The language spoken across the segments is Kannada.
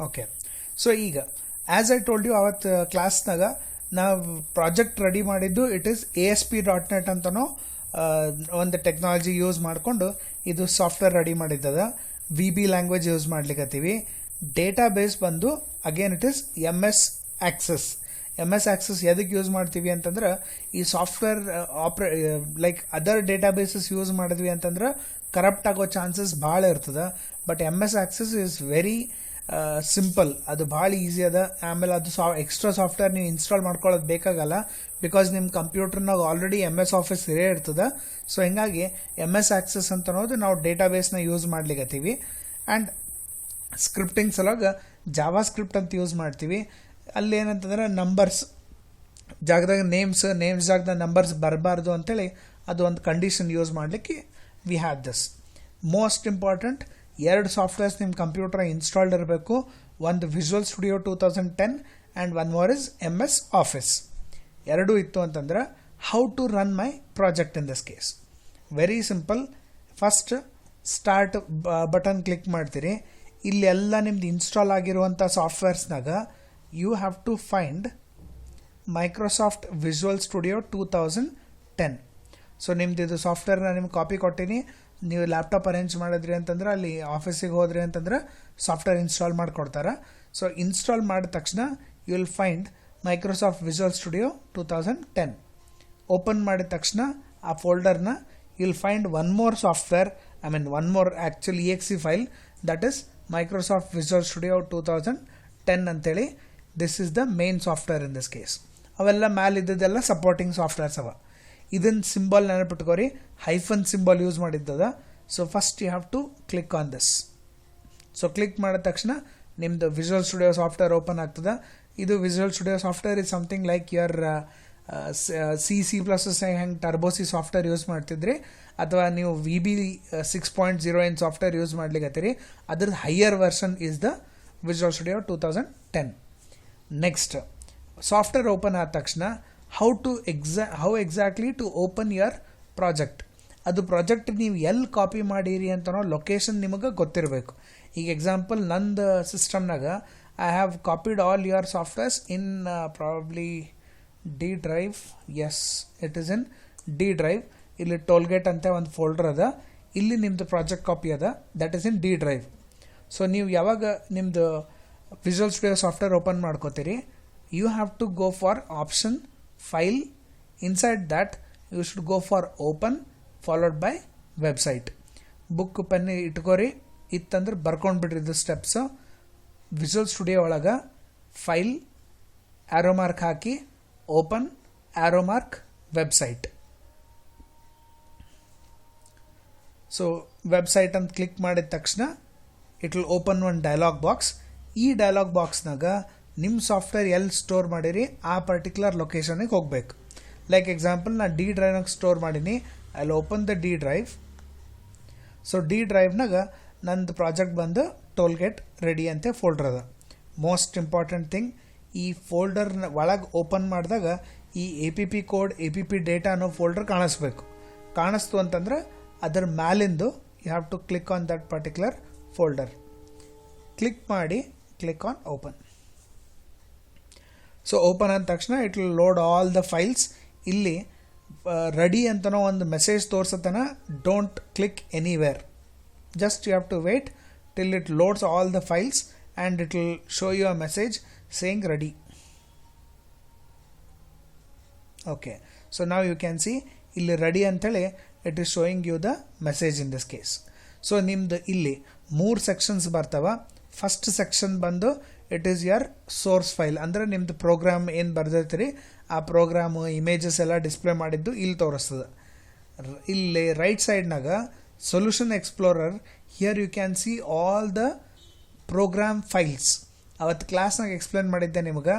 ಓಕೆ, ಸೊ ಈಗ ಆ್ಯಸ್ ಐ ಟೋಲ್ಡ್ ಯು ಅವತ್ತು ಕ್ಲಾಸ್ನಾಗ ನಾವು ಪ್ರಾಜೆಕ್ಟ್ ರೆಡಿ ಮಾಡಿದ್ದು ಇಟ್ ಈಸ್ ASP.NET ಅಂತನೋ ಒಂದು ಟೆಕ್ನಾಲಜಿ ಯೂಸ್ ಮಾಡಿಕೊಂಡು ಇದು ಸಾಫ್ಟ್ವೇರ್ ರೆಡಿ ಮಾಡಿದ್ದದ. VB ಲ್ಯಾಂಗ್ವೇಜ್ ಯೂಸ್ ಮಾಡ್ಲಿಕ್ಕತ್ತೀವಿ. ಡೇಟಾ ಬೇಸ್ ಬಂದು again it is MS Access. MS Access ಎದಕ್ಕೆ ಯೂಸ್ ಮಾಡ್ತೀವಿ ಅಂತಂದ್ರೆ ಈ software like other databases use ಮಾಡಿದ್ವಿ ಅಂತಂದ್ರೆ ಕರಪ್ಟ್ ಆಗೋ ಚಾನ್ಸಸ್ ಭಾಳ ಇರ್ತದೆ. But MS Access is very simple, ಅದು ಭಾಳ ಈಸಿ ಅದ. ಆಮೇಲೆ ಅದು ಎಕ್ಸ್ಟ್ರಾ ಸಾಫ್ಟ್ವೇರ್ ನೀವು ಇನ್ಸ್ಟಾಲ್ ಮಾಡ್ಕೊಳ್ಳೋದು ಬೇಕಾಗಲ್ಲ, ಬಿಕಾಸ್ ನಿಮ್ಮ ಕಂಪ್ಯೂಟರ್ನಾಗ ಆಲ್ರೆಡಿ MS Office ಇರೇ ಇರ್ತದೆ. ಸೊ ಹಿಂಗಾಗಿ MS Access ಅಂತ ಅನ್ನೋದು ನಾವು ಡೇಟಾ ಬೇಸ್ನ ಯೂಸ್ ಮಾಡ್ಲಿಕ್ಕತ್ತೀವಿ. ಆ್ಯಂಡ್ ಸ್ಕ್ರಿಪ್ಟಿಂಗ್ ಸಲುವಾಗ ಜಾವಾ ಸ್ಕ್ರಿಪ್ಟ್ ಅಂತ ಯೂಸ್ ಮಾಡ್ತೀವಿ. ಅಲ್ಲಿ ಏನಂತಂದ್ರೆ ನಂಬರ್ಸ್ ಜಾಗದಾಗ ನೇಮ್ಸ್ ಜಾಗದಾಗ ನಂಬರ್ಸ್ ಬರಬಾರ್ದು ಅಂತೇಳಿ ಅದು ಒಂದು ಕಂಡೀಷನ್ ಯೂಸ್ ಮಾಡಲಿಕ್ಕೆ we have this. Most important, 2 softwares ನಿಮ್ಮ ಕಂಪ್ಯೂಟರ್ ಇನ್ಸ್ಟಾಲ್ಡ್ ಇರಬೇಕು. ಒಂದು Visual Studio 2010 and one more is MS Office. ಎರಡೂ ಇತ್ತು ಅಂತಂದ್ರೆ how to run my project in this case. Very simple. First start button click ಮಾಡ್ತೀರಿ. ಇಲ್ಲಿ ಎಲ್ಲ ನಿಮ್ದು ಇನ್ಸ್ಟಾಲ್ ಆಗಿರುವಂಥ ಸಾಫ್ಟ್ವೇರ್ಸ್ನಾಗ you have to find Microsoft Visual Studio 2010. So ನಿಮ್ದು ಇದು ಸಾಫ್ಟ್ವೇರ್ನ ನಿಮ್ಗೆ ಕಾಪಿ ಕೊಟ್ಟಿನಿ. ನೀವು ಲ್ಯಾಪ್ಟಾಪ್ ಅರೇಂಜ್ ಮಾಡಿದ್ರಿ ಅಂತಂದ್ರೆ ಅಲ್ಲಿ ಆಫೀಸಿಗೆ ಹೋದ್ರಿ ಅಂತಂದ್ರೆ ಸಾಫ್ಟ್ವೇರ್ ಇನ್ಸ್ಟಾಲ್ ಮಾಡಿಕೊಡ್ತಾರೆ. ಸೊ ಇನ್ಸ್ಟಾಲ್ ಮಾಡಿದ ತಕ್ಷಣ you will find Microsoft Visual Studio 2010. Open ಮಾಡಿದ ತಕ್ಷಣ ಆ ಫೋಲ್ಡರ್ನ you will find one more software, one more actually EXE file, that is Microsoft Visual Studio 2010 ಅಂತೇಳಿ. This is the main software in this case. ಅವೆಲ್ಲ ಮ್ಯಾಲೆ ಇದ್ದದೆಲ್ಲ ಸಪೋರ್ಟಿಂಗ್ ಸಾಫ್ಟ್ವೇರ್ಸ್ ಅವ. ಇದನ್ನು ಸಿಂಬಲ್ ನೆನಪಿಟ್ಕೋರಿ, ಹೈಫನ್ ಸಿಂಬಲ್ ಯೂಸ್ ಮಾಡಿದ್ದದ. So first you have to click on this. So click ಮಾಡಿದ ತಕ್ಷಣ ನಿಮ್ದು ವಿಜುವಲ್ ಸ್ಟುಡಿಯೋ ಸಾಫ್ಟ್ವೇರ್ ಓಪನ್ ಆಗ್ತದೆ. ಇದು visual Studio software is something like your C++ ಹೆಂಗೆ ಟರ್ಬೋಸಿ ಸಾಫ್ಟ್ವೇರ್ ಯೂಸ್ ಮಾಡ್ತಿದ್ರಿ, ಅಥವಾ ನೀವು VB 6.0 ಏನು ಸಾಫ್ಟ್ವೇರ್ ಯೂಸ್ ಮಾಡ್ಲಿಕ್ಕತ್ತೀರಿ, ಅದ್ರದ್ದು higher version is the Visual Studio 2010. Next software open ಆದ ತಕ್ಷಣ how exactly to open your project. ಅದು ಪ್ರಾಜೆಕ್ಟ್ ನೀವು ಎಲ್ಲಿ ಕಾಪಿ ಮಾಡಿರಿ ಅಂತನೋ ಲೊಕೇಶನ್ ನಿಮಗೆ ಗೊತ್ತಿರಬೇಕು. ಈಗ ಎಕ್ಸಾಂಪಲ್ ನಂದು ಸಿಸ್ಟಮ್ನಾಗ I have copied all your softwares in probably D drive. Yes, it is in D drive. ಇಲ್ಲಿ ಟೋಲ್ಗೇಟ್ ಅಂತ ಒಂದು ಫೋಲ್ಡರ್ ಅದ, ಇಲ್ಲಿ ನಿಮ್ಮದು ಪ್ರಾಜೆಕ್ಟ್ ಕಾಪಿ ಅದ, that is in D drive. So ನೀವು ಯಾವಾಗ ನಿಮ್ಮದು ವಿಜುವಲ್ ಸ್ಟುಡಿಯೋ ಸಾಫ್ಟ್ವೇರ್ ಓಪನ್ ಮಾಡ್ಕೋತೀರಿ, you have to go for option file. Inside that you should go for open followed by website. Book pen ಇಟ್ಕೋರಿ, ಇತ್ತಂದ್ರೆ ಬರ್ಕೊಂಡು ಬಿಡ್ರಿ ಇದು ಸ್ಟೆಪ್ಸು. ವಿಜುವಲ್ ಸ್ಟುಡಿಯೋ ಒಳಗೆ ಫೈಲ್ ಆರೋ ಮಾರ್ಕ್ ಹಾಕಿ open arrow mark website. So website ಅಂತ ಕ್ಲಿಕ್ ಮಾಡಿದ ತಕ್ಷಣ it will open one dialog box. ಈ ಡೈಲಾಗ್ ಬಾಕ್ಸ್ನಾಗ ನಿಮ್ಮ ಸಾಫ್ಟ್ವೇರ್ ಎಲ್ಲಿ ಸ್ಟೋರ್ ಮಾಡಿರಿ ಆ ಪರ್ಟಿಕ್ಯುಲರ್ ಲೊಕೇಶನಿಗೆ ಹೋಗಬೇಕು. ಲೈಕ್ ಎಕ್ಸಾಂಪಲ್ ನಾನು D driveನಾಗ ಸ್ಟೋರ್ ಮಾಡೀನಿ. ಅಲ್ಲಿ open the D drive. So D driveನಾಗ ನಂದು ಪ್ರಾಜೆಕ್ಟ್ ಬಂದು ಟೋಲ್ಗೇಟ್ ರೆಡಿ ಅಂತ ಫೋಲ್ಡರ್ ಅದ. ಮೋಸ್ಟ್ ಇಂಪಾರ್ಟೆಂಟ್ ಥಿಂಗ್, ಈ ಫೋಲ್ಡರ್ನ ಒಳಗೆ ಓಪನ್ ಮಾಡಿದಾಗ ಈ APP ಕೋಡ್ APP ಡೇಟಾ ಅನ್ನೋ ಫೋಲ್ಡರ್ ಕಾಣಿಸ್ತು ಅಂತಂದ್ರೆ ಅದರ ಮ್ಯಾಲಿಂದು you have to click on that particular folder. Click ಮಾಡಿ click on open. So open ಅಂದ ತಕ್ಷಣ it will load all the files. ಇಲ್ಲಿ ರೆಡಿ ಅಂತನೋ ಒಂದು ಮೆಸೇಜ್ ತೋರ್ಸತನ, don't click anywhere. Just you have to wait till it loads all the files and it will show you a message saying ready. Okay, so now you can see ಇಲ್ಲಿ ready ಅಂತೇಳಿ it is showing you the message in this case. So ನಿಮ್ದು ಇಲ್ಲಿ 3 ಸೆಕ್ಷನ್ಸ್ ಬರ್ತಾವ. ಫಸ್ಟ್ ಸೆಕ್ಷನ್ ಬಂದು it is your source file, ಅಂದರೆ ನಿಮ್ದು ಪ್ರೋಗ್ರಾಮ್ ಏನು ಬರ್ದಿರ್ತೀರಿ ಆ ಪ್ರೋಗ್ರಾಮು ಇಮೇಜಸ್ ಎಲ್ಲ ಡಿಸ್ಪ್ಲೇ ಮಾಡಿದ್ದು ಇಲ್ಲಿ ತೋರಿಸ್ತದೆ. ಇಲ್ಲಿ ರೈಟ್ ಸೈಡ್ನಾಗ solution explorer, here you can see all the program files. ಅವತ್ತು ಕ್ಲಾಸ್ನಾಗ ಎಕ್ಸ್ಪ್ಲೇನ್ ಮಾಡಿದ್ದೆ ನಿಮಗೆ.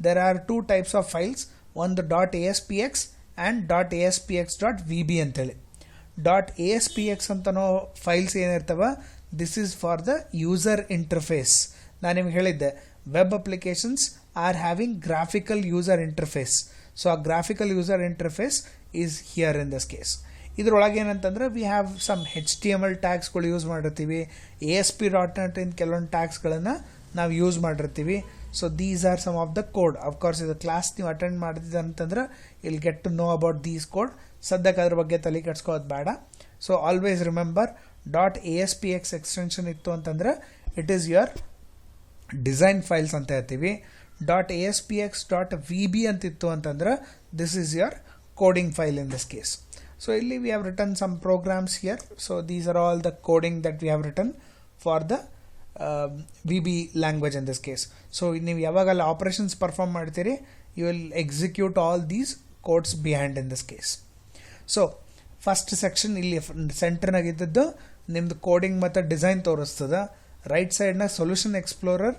There are 2 types of files, ಒಂದು .aspx ಆ್ಯಂಡ್ .aspx.vb ಅಂತೇಳಿ. .aspx ಅಂತನೋ ಫೈಲ್ಸ್ ಏನಿರ್ತವೆ, this is for the user interface. ನಾನು ನಿಮ್ಗೆ ಹೇಳಿದ್ದೆ web applications are having graphical user interface. So ಆ graphical user interface is here in this case. ಇದರೊಳಗೆ ಏನಂತಂದರೆ ವಿ ಹ್ಯಾವ್ ಸಮ್ HTML ಟ್ಯಾಗ್ಸ್ಗಳು ಯೂಸ್ ಮಾಡಿರ್ತೀವಿ. ASP.NET ಇನ್ ಕೆಲವೊಂದು ಟ್ಯಾಗ್ಸ್ಗಳನ್ನು ನಾವು ಯೂಸ್ ಮಾಡಿರ್ತೀವಿ. So these are some of the code. Of course ಇದು ಕ್ಲಾಸ್ ನೀವು ಅಟೆಂಡ್ ಮಾಡಿದ್ದೆ ಅಂತಂದ್ರೆ I'll get to know about these code. ಸದ್ಯಕ್ಕೆ ಅದ್ರ ಬಗ್ಗೆ ತಲೆ ಕೆಡ್ಸ್ಕೋದು ಬೇಡ. So always remember .aspx extension ಇತ್ತು ಅಂತಂದ್ರೆ it is your design files ಅಂತ ಹೇಳ್ತೀವಿ. .aspx.vb ಅಂತಿತ್ತು ಅಂತಂದ್ರೆ this is your coding file in this case. So ಇಲ್ಲಿ we have written some programs here. So these are all the coding that we have written for the VB language in this case. So ನೀವು ಯಾವಾಗಲ್ಲ operations perform ಮಾಡ್ತೀರಿ, you will execute all these codes behind in this case. So first section ಇಲ್ಲಿ ಸೆಂಟರ್ನಾಗ ಇದ್ದದ್ದು ನಿಮ್ದು ಕೋಡಿಂಗ್ ಮತ್ತು ಡಿಸೈನ್ ತೋರಿಸ್ತದ. ರೈಟ್ ಸೈಡ್ನಾಗ ಸೊಲ್ಯೂಷನ್ ಎಕ್ಸ್ಪ್ಲೋರರ್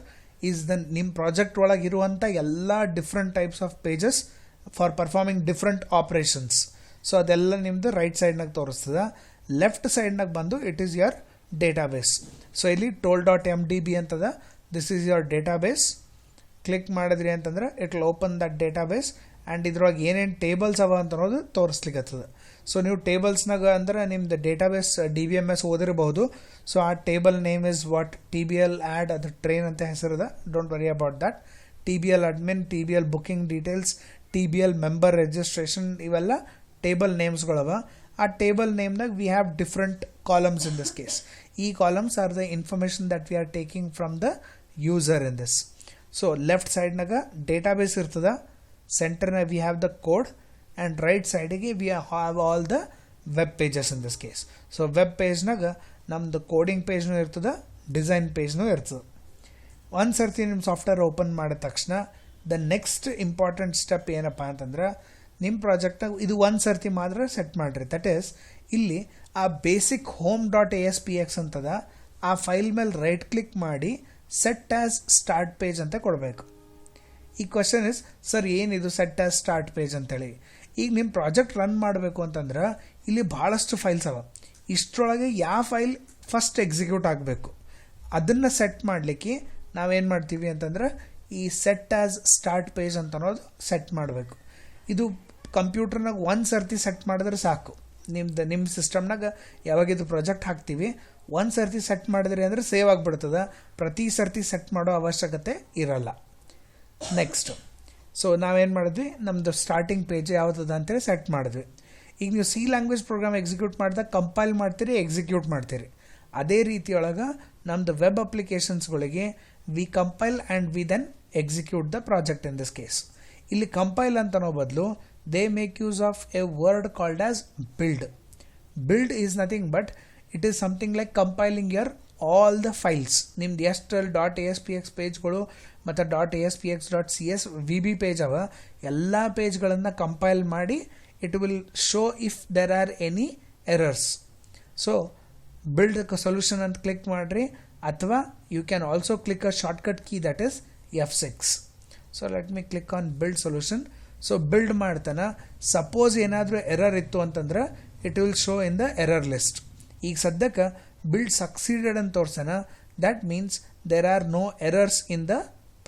ಈಸ್ ದ ನಿಮ್ಮ ಪ್ರಾಜೆಕ್ಟ್ ಒಳಗೆ ಇರುವಂಥ ಎಲ್ಲ different types of pages for performing different operations. So ಅದೆಲ್ಲ ನಿಮ್ಮದು ರೈಟ್ ಸೈಡ್ನಾಗ ತೋರಿಸ್ತದ. ಲೆಫ್ಟ್ ಸೈಡ್ನಾಗ ಬಂದು it is your database. So ಇಲ್ಲಿ tool.mdb ಅಂತದ. This is your database. Click ಮಾಡಿದ್ರಿ ಅಂತಂದ್ರೆ it will open that database and ಇದ್ರೊಳಗೆ ಏನೇನು ಟೇಬಲ್ಸ್ ಅವ ಅಂತ ಅನ್ನೋದು ತೋರಿಸ್ಲಿಕ್ಕತ್ತದ. ಸೊ ನೀವು ಟೇಬಲ್ಸ್ನಾಗ ಅಂದ್ರೆ ನಿಮ್ದು ಡೇಟಾಬೇಸ್ DBMS ಓದಿರಬಹುದು. ಸೊ ಆ table name is what TBL add, ಅದು ಟ್ರೈನ್ ಅಂತ ಹೆಸರದ. Don't worry about that. TBL admin, TBL booking details, TBL member registration, ಇವೆಲ್ಲ ಟೇಬಲ್ ನೇಮ್ಸ್ಗಳವ. ಆ ಟೇಬಲ್ ನೇಮ್ನಾಗ we have different columns in this case. ಈ columns are the information that we are taking from the user in this. So left ಸೈಡ್ನಾಗ ಡೇಟಾಬೇಸ್ ಇರ್ತದ, ಸೆಂಟರ್ನಾಗ we have the code, and right ಸೈಡಿಗೆ we have all the web pages in this case. So web ಪೇಜ್ನಾಗ ನಮ್ಮದು ಕೋಡಿಂಗ್ ಪೇಜ್ನೂ ಇರ್ತದೆ, ಡಿಸೈನ್ ಪೇಜ್ನೂ ಇರ್ತದೆ. ಒಂದು ಸರ್ತಿ ನಿಮ್ಮ ಸಾಫ್ಟ್ವೇರ್ ಓಪನ್ ಮಾಡಿದ ತಕ್ಷಣ ದ ನೆಕ್ಸ್ಟ್ ಇಂಪಾರ್ಟೆಂಟ್ ಸ್ಟೆಪ್ ಏನಪ್ಪ ಅಂತಂದ್ರೆ ನಿಮ್ಮ ಪ್ರಾಜೆಕ್ಟಾಗ ಇದು ಒಂದು ಸರ್ತಿ ಮಾತ್ರ ಸೆಟ್ ಮಾಡಿರಿ. ದಟ್ ಈಸ್ ಇಲ್ಲಿ ಆ ಬೇಸಿಕ್ home.aspx ಅಂತದ, ಆ ಫೈಲ್ ಮೇಲೆ ರೈಟ್ ಕ್ಲಿಕ್ ಮಾಡಿ ಸೆಟ್ ಆಸ್ ಸ್ಟಾರ್ಟ್ ಪೇಜ್ ಅಂತ ಕೊಡಬೇಕು. ಈ ಕ್ವಶನ್ ಇಸ್, ಸರ್ ಏನಿದು ಸೆಟ್ ಆಸ್ ಸ್ಟಾರ್ಟ್ ಪೇಜ್ ಅಂತೇಳಿ? ಈಗ ನಿಮ್ಮ ಪ್ರಾಜೆಕ್ಟ್ ರನ್ ಮಾಡಬೇಕು ಅಂತಂದ್ರೆ ಇಲ್ಲಿ ಭಾಳಷ್ಟು ಫೈಲ್ಸ್ ಅವ. ಇಷ್ಟರೊಳಗೆ ಯಾವ ಫೈಲ್ ಫಸ್ಟ್ ಎಕ್ಸಿಕ್ಯೂಟ್ ಆಗಬೇಕು ಅದನ್ನು ಸೆಟ್ ಮಾಡಲಿಕ್ಕೆ ನಾವೇನು ಮಾಡ್ತೀವಿ ಅಂತಂದ್ರೆ ಈ ಸೆಟ್ ಆಸ್ ಸ್ಟಾರ್ಟ್ ಪೇಜ್ ಅಂತ ಅನ್ನೋದು ಸೆಟ್ ಮಾಡಬೇಕು. ಇದು ಕಂಪ್ಯೂಟರ್ನಾಗ ಒಂದು ಸರ್ತಿ ಸೆಟ್ ಮಾಡಿದ್ರೆ ಸಾಕು. ನಿಮ್ಮ ಸಿಸ್ಟಮ್ನಾಗ ಯಾವಾಗಿದು ಪ್ರಾಜೆಕ್ಟ್ ಹಾಕ್ತೀವಿ ಒಂದು ಸರ್ತಿ ಸೆಟ್ ಮಾಡಿದ್ರಿ ಅಂದರೆ ಸೇವ್ ಆಗಿಬಿಡ್ತದೆ. ಪ್ರತಿ ಸರ್ತಿ ಸೆಟ್ ಮಾಡೋ ಅವಶ್ಯಕತೆ ಇರಲ್ಲ. ನೆಕ್ಸ್ಟ್, ಸೊ ನಾವೇನು ಮಾಡಿದ್ವಿ, ನಮ್ಮದು ಸ್ಟಾರ್ಟಿಂಗ್ ಪೇಜ್ ಯಾವುದದ ಅಂತೇಳಿ ಸೆಟ್ ಮಾಡಿದ್ವಿ. ಈಗ ನೀವು ಸಿ ಲ್ಯಾಂಗ್ವೇಜ್ ಪ್ರೋಗ್ರಾಮ್ ಎಕ್ಸಿಕ್ಯೂಟ್ ಮಾಡಿದಾಗ ಕಂಪೈಲ್ ಮಾಡ್ತೀರಿ, ಎಕ್ಸಿಕ್ಯೂಟ್ ಮಾಡ್ತೀರಿ. ಅದೇ ರೀತಿಯೊಳಗೆ ನಮ್ಮದು ವೆಬ್ ಅಪ್ಲಿಕೇಶನ್ಸ್ಗಳಿಗೆ we compile and we then execute the project in this case. ಇಲ್ಲಿ ಕಂಪೈಲ್ ಅಂತನೋ ಬದಲು they make use of a word called as build. Build is nothing but it is something like compiling your all the files. ನಿಮ್ದು ಎಷ್ಟು .aspx ಪೇಜ್ಗಳು ಮತ್ತು .aspx.cs VB ಪೇಜ್ ಅವ, ಎಲ್ಲ ಪೇಜ್ಗಳನ್ನು ಕಂಪೈಲ್ ಮಾಡಿ it will show if there are any errors. So build solution ಅಂತ ಕ್ಲಿಕ್ ಮಾಡಿರಿ, ಅಥವಾ you can also click a shortcut key that is F6. So let me click on build solution. So build ಮಾಡ್ತಾನೆ. ಸಪೋಸ್ ಏನಾದರೂ ಎರರ್ ಇತ್ತು ಅಂತಂದ್ರೆ it will show in the error list. ಈಗ ಸದ್ಯಕ್ಕೆ ಬಿಲ್ಡ್ ಸಕ್ಸೀಡೆಡ್ ಅಂತ ತೋರ್ಸೋಣ. That means there are no errors in the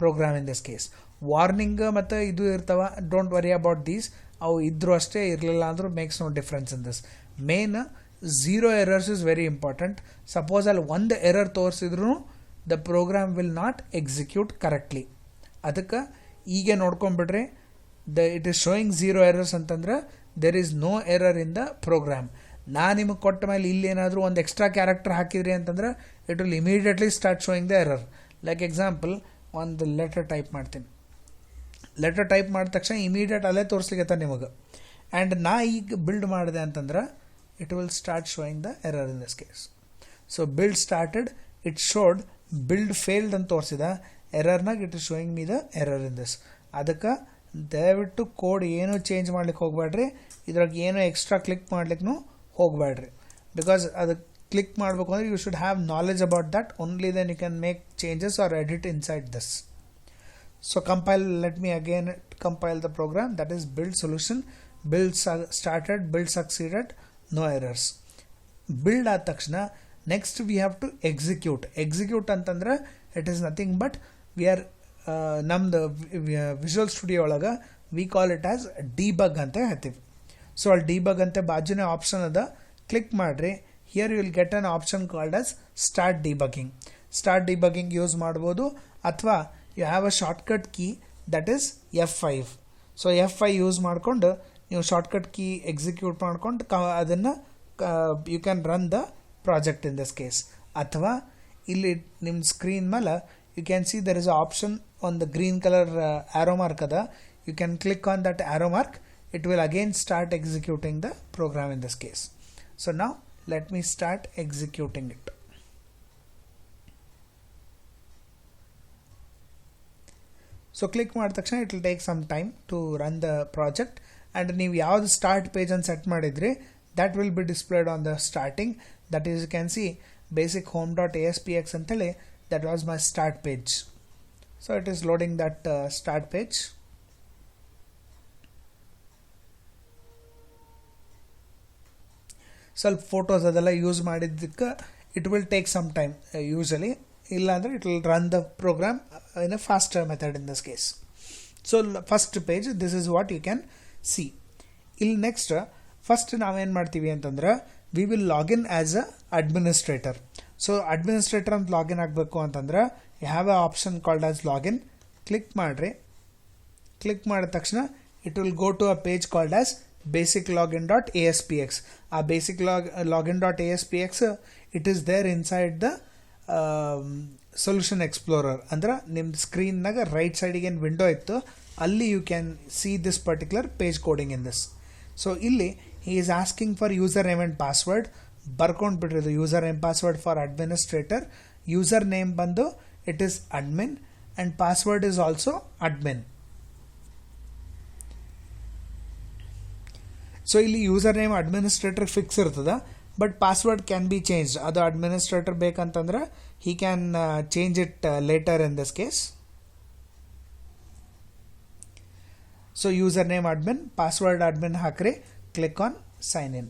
program in this case. Warning ಮತ್ತು ಇದು ಇರ್ತಾವ, ಡೋಂಟ್ ವರಿ ಅಬೌಟ್ ದೀಸ್. ಅವು ಇದ್ರೂ ಅಷ್ಟೇ, ಇರಲಿಲ್ಲ ಅಂದರೂ makes no difference in this. Main 0 errors is very important. Suppose ಅಲ್ಲಿ ಒಂದು ಎರರ್ ತೋರಿಸಿದ್ರು the program will not execute correctly. ಅದಕ್ಕೆ ಈಗ ನೋಡ್ಕೊಂಡ್ಬಿಡ್ರಿ, ಇಟ್ ಈಸ್ ಶೋಯಿಂಗ್ 0 ಎರರ್ಸ್ ಅಂತಂದ್ರೆ there is no error in the program. ನಾನು ನಿಮಗೆ ಕೊಟ್ಟ ಮೇಲೆ ಇಲ್ಲಿ ಏನಾದರೂ ಒಂದು ಎಕ್ಸ್ಟ್ರಾ ಕ್ಯಾರೆಕ್ಟರ್ ಹಾಕಿದ್ರಿ ಅಂತಂದ್ರೆ it will immediately start showing the error. Like example, ಒಂದು ಲೆಟರ್ ಟೈಪ್ ಮಾಡ್ತೀನಿ. ಲೆಟರ್ ಟೈಪ್ ಮಾಡಿದ ತಕ್ಷಣ ಇಮಿಡಿಯೇಟ್ ಅಲ್ಲೇ ತೋರಿಸ್ಲಿಕ್ಕೆ ನಿಮಗೆ. ಆ್ಯಂಡ್ ನಾ ಈಗ ಬಿಲ್ಡ್ ಮಾಡಿದೆ ಅಂತಂದ್ರೆ it will start showing the error in this case. So build started, it showed build failed ಅಂತ ತೋರಿಸಿದ. ಎರರ್ನಾಗ it is showing me the error in this. ಅದಕ್ಕೆ ದಯವಿಟ್ಟು ಕೋಡ್ ಏನೂ ಚೇಂಜ್ ಮಾಡ್ಲಿಕ್ಕೆ ಹೋಗಬೇಡ್ರಿ, ಇದ್ರಾಗ ಏನೂ ಎಕ್ಸ್ಟ್ರಾ ಕ್ಲಿಕ್ ಮಾಡ್ಲಿಕ್ಕೂ ಹೋಗಬೇಡ್ರಿ. ಬಿಕಾಸ್ ಅದು ಕ್ಲಿಕ್ ಮಾಡಬೇಕು ಅಂದರೆ you should have knowledge about that, only then you can make changes or edit inside this. So compile, let me again compile the program. That is build solution. Build started, build succeeded, no errors. Build ಆದ ತಕ್ಷಣ next we have to execute. Execute ಅಂತಂದ್ರೆ it is nothing but we are ನಮ್ದು ವಿಜುವಲ್ ಸ್ಟುಡಿಯೋ ಒಳಗೆ we call it as debug ಅಂತ ಹೇಳ್ತೀವಿ. ಸೊ ಅಲ್ಲಿ ಡಿಬಗ್ ಅಂತ ಬಾಜುನೇ ಆಪ್ಷನ್ ಅದ, ಕ್ಲಿಕ್ ಮಾಡಿರಿ. Here you will get an option called as start debugging. Start debugging use ಮಾಡ್ಬೋದು, ಅಥವಾ you have a shortcut key that is F5. So F5 use ಮಾಡಿಕೊಂಡು ನೀವು ಶಾರ್ಟ್ಕಟ್ ಕೀ ಎಕ್ಸಿಕ್ಯೂಟ್ ಮಾಡ್ಕೊಂಡು ಅದನ್ನು you can run the project in this case. ಅಥವಾ ಇಲ್ಲಿ ನಿಮ್ಮ ಸ್ಕ್ರೀನ್ ಮೇಲೆ you can see there is a option on the green colour arrow mark ಅದ. You can click on that arrow mark. It will again start executing the program in this case. So now let me start executing it. So click ಮಾಡಿದ ತಕ್ಷಣ it will take some time to run the project, and ನೀವು ಯಾವುದು ಸ್ಟಾರ್ಟ್ ಪೇಜ್ ಅನ್ನು ಸೆಟ್ ಮಾಡಿದ್ರಿ that will be displayed on the starting. That is, you can see basic home.aspx ಅಂತೇಳಿ that was my start page. So it is loading that start page. ಸ್ವಲ್ಪ ಫೋಟೋಸ್ ಅದೆಲ್ಲ ಯೂಸ್ ಮಾಡಿದ್ದಕ್ಕೆ it will take some time usually, ಇಲ್ಲಾಂದರೆ it will run the program in a faster method in this case. So first page this is what you can see. ಇಲ್ಲಿ ನೆಕ್ಸ್ಟ್ ಫಸ್ಟ್ ನಾವೇನು ಮಾಡ್ತೀವಿ ಅಂತಂದ್ರೆ we will login as a administrator. So administrator ಅಂತ ಲಾಗಿನ್ ಆಗಬೇಕು ಅಂತಂದ್ರೆ you have a option called as login. Click ಮಾಡಿರಿ. ಕ್ಲಿಕ್ ಮಾಡಿದ ತಕ್ಷಣ it will go to a page called as basiclogin.aspx. basiclogin.aspx it is there inside the solution explorer. ಅಂದ್ರೆ ನಿಮ್ಮ ಸ್ಕ್ರೀನ್ನಾಗ ರೈಟ್ ಸೈಡಿಗೆ ಏನು ವಿಂಡೋ ಇತ್ತು ಅಲ್ಲಿ you can see this particular page coding in this. So ಇಲ್ಲಿ he is asking for user name and password. ಬರ್ಕೊಂಡು ಬಿಟ್ಟಿರೋದು user name password for administrator. User name ಬಂದು it is admin and password is also admin. So ಇಲ್ಲಿ ಯೂಸರ್ ನೇಮ್ ಅಡ್ಮಿನಿಸ್ಟ್ರೇಟರ್ ಫಿಕ್ಸ್ ಇರ್ತದೆ, but password can be change. ಅದು ಅಡ್ಮಿನಿಸ್ಟ್ರೇಟರ್ ಬೇಕಂತಂದ್ರೆ he can change it later in this case. So user name admin, password admin ಹಾಕ್ರಿ. Click on sign in.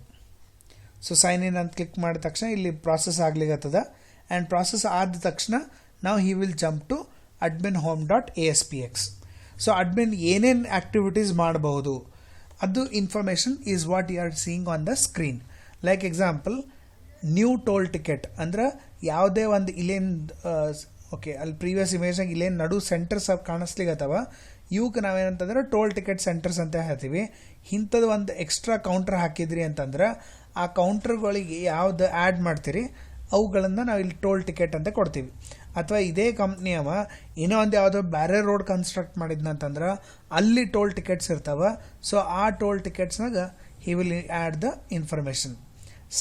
So sign in ಅಂತ ಕ್ಲಿಕ್ ಮಾಡಿದ ತಕ್ಷಣ ಇಲ್ಲಿ ಪ್ರಾಸೆಸ್ ಆಗ್ಲಿಕ್ಕತ್ತದ. ಆ್ಯಂಡ್ ಪ್ರಾಸೆಸ್ ಆದ ತಕ್ಷಣ ನಾವು he will jump to admin home.aspx. So admin ಏನೇನು ಆಕ್ಟಿವಿಟೀಸ್ ಮಾಡಬಹುದು ಅದು information is what you are seeing on the screen. Like example new toll ticket ಅಂದ್ರೆ ಯಾವುದೇ ಒಂದು ಇಲ್ಲೇನು ಓಕೆ ಅಲ್ಲಿ ಪ್ರೀವಿಯಸ್ ಇಮೇಜ್ನಾಗ ಇಲ್ಲೇನು ನಡು ಸೆಂಟರ್ಸ್ ಕಾಣಿಸ್ಲಿಕ್ಕತ್ತವ ಇವಕ್ಕೆ ನಾವೇನಂತಂದ್ರೆ ಟೋಲ್ ಟಿಕೆಟ್ ಸೆಂಟರ್ಸ್ ಅಂತ ಹೇಳ್ತೀವಿ. ಇಂಥದ್ದು ಒಂದು ಎಕ್ಸ್ಟ್ರಾ ಕೌಂಟರ್ ಹಾಕಿದ್ರಿ ಅಂತಂದ್ರೆ ಆ ಕೌಂಟರ್ಗಳಿಗೆ ಯಾವ್ದು ಆ್ಯಡ್ ಮಾಡ್ತೀರಿ ಅವುಗಳನ್ನು ನಾವು ಇಲ್ಲಿ ಟೋಲ್ ಟಿಕೆಟ್ ಅಂತ ಕೊಡ್ತೀವಿ. ಅಥವಾ ಇದೇ ಕಂಪ್ನಿ ಅವ ಇನ್ನೂ ಒಂದು ಯಾವುದೋ ಬೇರೆ ರೋಡ್ ಕನ್ಸ್ಟ್ರಕ್ಟ್ ಮಾಡಿದ್ನಂತಂದ್ರೆ ಅಲ್ಲಿ ಟೋಲ್ ಟಿಕೆಟ್ಸ್ ಇರ್ತಾವೆ. ಸೊ ಆ ಟೋಲ್ ಟಿಕೆಟ್ಸ್ನಾಗ he will add the information.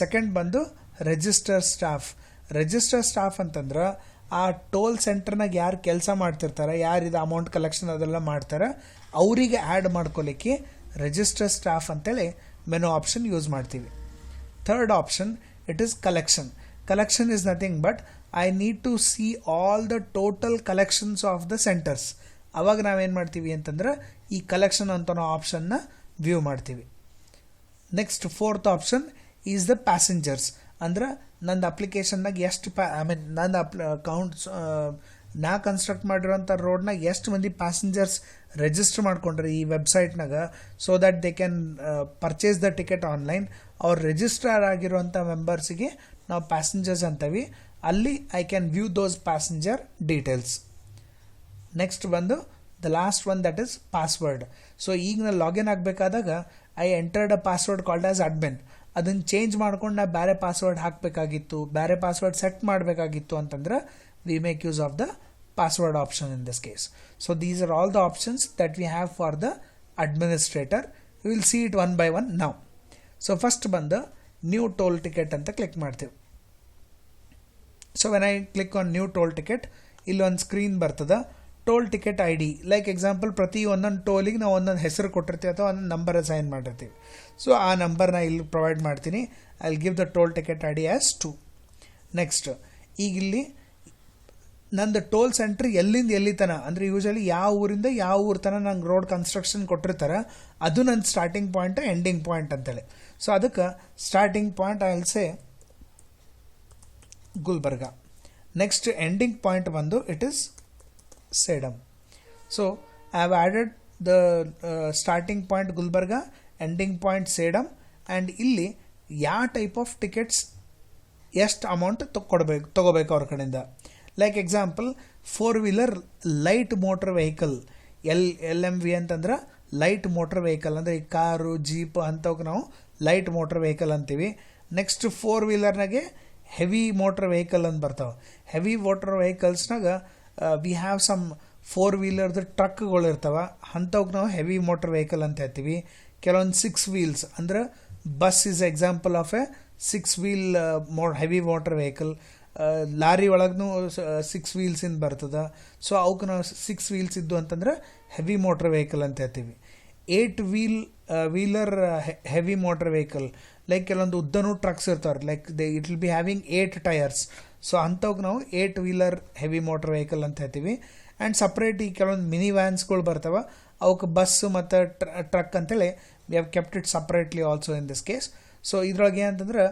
Second ಬಂದು ರಿಜಿಸ್ಟರ್ ಸ್ಟಾಫ್. ರಿಜಿಸ್ಟರ್ ಸ್ಟಾಫ್ ಅಂತಂದ್ರೆ ಆ ಟೋಲ್ ಸೆಂಟರ್ನಾಗ ಯಾರು ಕೆಲಸ ಮಾಡ್ತಿರ್ತಾರೆ, ಯಾರು ಇದು ಅಮೌಂಟ್ ಕಲೆಕ್ಷನ್ ಅದೆಲ್ಲ ಮಾಡ್ತಾರೆ ಅವರಿಗೆ ಆ್ಯಡ್ ಮಾಡ್ಕೊಲಿಕ್ಕೆ ರಿಜಿಸ್ಟರ್ ಸ್ಟಾಫ್ ಅಂತೇಳಿ ಮೆನು ಆಪ್ಷನ್ ಯೂಸ್ ಮಾಡ್ತೀವಿ. Third option it is collection. Collection is nothing but I need to see all the total collections of the centres. ಅವಾಗ ನಾವೇನು ಮಾಡ್ತೀವಿ ಅಂತಂದ್ರೆ ಈ ಕಲೆಕ್ಷನ್ ಅಂತ ನಾವು ಆಪ್ಷನ್ನ ವ್ಯೂ ಮಾಡ್ತೀವಿ. Next fourth option is the passengers. ಅಂದ್ರೆ ನಂದು ಅಪ್ಲಿಕೇಶನ್ನಾಗ ಎಷ್ಟು ನಂದು ಅಕೌಂಟ್ಸ್ ನಾ ಕನ್ಸ್ಟ್ರಕ್ಟ್ ಮಾಡಿರೋಂಥ ರೋಡ್ನಾಗ ಎಷ್ಟು ಮಂದಿ ಪ್ಯಾಸೆಂಜರ್ಸ್ ರಿಜಿಸ್ಟರ್ ಮಾಡ್ಕೊಂಡ್ರಿ ಈ ವೆಬ್ಸೈಟ್ನಾಗ, so that they can purchase the ticket online. ಅವ್ರು ರಿಜಿಸ್ಟರ್ ಆಗಿರುವಂಥ ಮೆಂಬರ್ಸಿಗೆ ನಾವು ಪ್ಯಾಸೆಂಜರ್ಸ್ ಅಂತೀವಿ. ಅಲ್ಲಿ I can view those passenger details. Next ಬಂದು the last one that is password. So ಈಗ ನಾನು ಲಾಗಿನ್ ಆಗಬೇಕಾದಾಗ I entered a password called as admin. ಅದನ್ನು ಚೇಂಜ್ ಮಾಡ್ಕೊಂಡು ನಾ ಬೇರೆ ಪಾಸ್ವರ್ಡ್ ಹಾಕಬೇಕಾಗಿತ್ತು, ಬೇರೆ ಪಾಸ್ವರ್ಡ್ ಸೆಟ್ ಮಾಡಬೇಕಾಗಿತ್ತು ಅಂತಂದ್ರೆ we make use of the password option in this case. So these are all the options that we have for the administrator. We will see it one by one now. So first ಬಂದು ನ್ಯೂ ಟೋಲ್ ಟಿಕೆಟ್ ಅಂತ ಕ್ಲಿಕ್ ಮಾಡ್ತೀವಿ. So when I click on new toll ticket ಇಲ್ಲಿ ಒಂದು ಸ್ಕ್ರೀನ್ ಬರ್ತದೆ. Toll ticket I D, like example ಪ್ರತಿ ಒಂದೊಂದು ಟೋಲಿಗೆ ನಾವು ಒಂದೊಂದು ಹೆಸರು ಕೊಟ್ಟಿರ್ತೀವಿ ಅಥವಾ ಒಂದೊಂದು ನಂಬರ್ ಅಸೈನ್ ಮಾಡಿರ್ತೀವಿ. ಸೊ ಆ ನಂಬರ್ನ ಇಲ್ಲಿ ಪ್ರೊವೈಡ್ ಮಾಡ್ತೀನಿ. I will give the toll ticket I D as 2. Next ಈಗ ಇಲ್ಲಿ ನಂದು ಟೋಲ್ ಸೆಂಟ್ರ್ ಎಲ್ಲಿಂದ ಎಲ್ಲಿ ತನ ಅಂದರೆ ಯೂಶಲಿ ಯಾವ ಊರಿಂದ ಯಾವ ಊರ ತನಕ ನಂಗೆ ರೋಡ್ ಕನ್ಸ್ಟ್ರಕ್ಷನ್ ಕೊಟ್ಟಿರ್ತಾರೆ ಅದು ನನ್ನ ಸ್ಟಾರ್ಟಿಂಗ್ ಪಾಯಿಂಟ್ ಎಂಡಿಂಗ್ ಪಾಯಿಂಟ್ ಅಂತೇಳಿ. ಸೊ ಅದಕ್ಕೆ starting point I will say Gulbarga. Next ending point ಬಂದು it is Sedam. So I have added the starting point Gulbarga, ending point Sedam. And ಇಲ್ಲಿ ಯಾವ ಟೈಪ್ ಆಫ್ ಟಿಕೆಟ್ಸ್ ಎಷ್ಟು ಅಮೌಂಟ್ ತೊಗೋಬೇಕು ಅವ್ರ ಕಡೆಯಿಂದ. Like example 4-wheeler light motor vehicle. LMV ಅಂತಂದ್ರೆ ಲೈಟ್ ಮೋಟರ್ ವೆಹಿಕಲ್, ಅಂದರೆ ಈ ಕಾರು ಜೀಪ್ ಅಂಥವಕ್ಕೆ ನಾವು ಲೈಟ್ ಮೋಟರ್ ವೆಹಿಕಲ್ ಅಂತೀವಿ. ನೆಕ್ಸ್ಟ್ 4-wheelerನಾಗೆ ಹೆವಿ ಮೋಟರ್ ವೆಹಿಕಲ್ ಅಂತ ಬರ್ತಾವೆ. ಹೆವಿ ಮೋಟರ್ ವೆಹಿಕಲ್ಸ್ನಾಗ ವಿ ಹ್ಯಾವ್ ಸಮ್ 4-wheelerದು ಟ್ರಕ್ಗಳು ಇರ್ತಾವೆ, ಅಂಥವ್ಗೆ ನಾವು ಹೆವಿ ಮೋಟರ್ ವೆಹಿಕಲ್ ಅಂತ ಹೇಳ್ತೀವಿ. ಕೆಲವೊಂದು 6 wheels ಅಂದ್ರೆ bus is example of A 6 wheel heavy motor vehicle. Lorry ಒಳಗೂ 6 wheels ಇಂದ ಬರ್ತದೆ. ಸೊ ಅವಕ್ಕೆ ನಾವು 6 wheels ಇದ್ದು ಅಂತಂದ್ರೆ ಹೆವಿ ಮೋಟರ್ ವೆಹಿಕಲ್ ಅಂತ ಹೇಳ್ತೀವಿ. 8-wheeler heavy motor vehicle, like ಕೆಲವೊಂದು ಉದ್ದನೂ ಟ್ರಕ್ಸ್ ಇರ್ತಾರೆ, like it will be having 8 tyres. So ಅಂಥವ್ಗೆ ನಾವು 8-wheeler ಹೆವಿ ಮೋಟರ್ ವೆಹಿಕಲ್ ಅಂತ ಹೇಳ್ತೀವಿ. ಆ್ಯಂಡ್ ಸಪ್ರೇಟ್ ಈ ಕೆಲವೊಂದು ಮಿನಿ ವ್ಯಾನ್ಸ್ಗಳು ಬರ್ತವೆ, ಅವಕ್ಕೆ ಬಸ್ ಮತ್ತು ಟ್ರಕ್ ಅಂತೇಳಿ we have kept it separately also in this case. So ಇದ್ರೊಳಗೆ ಏನಂತಂದ್ರೆ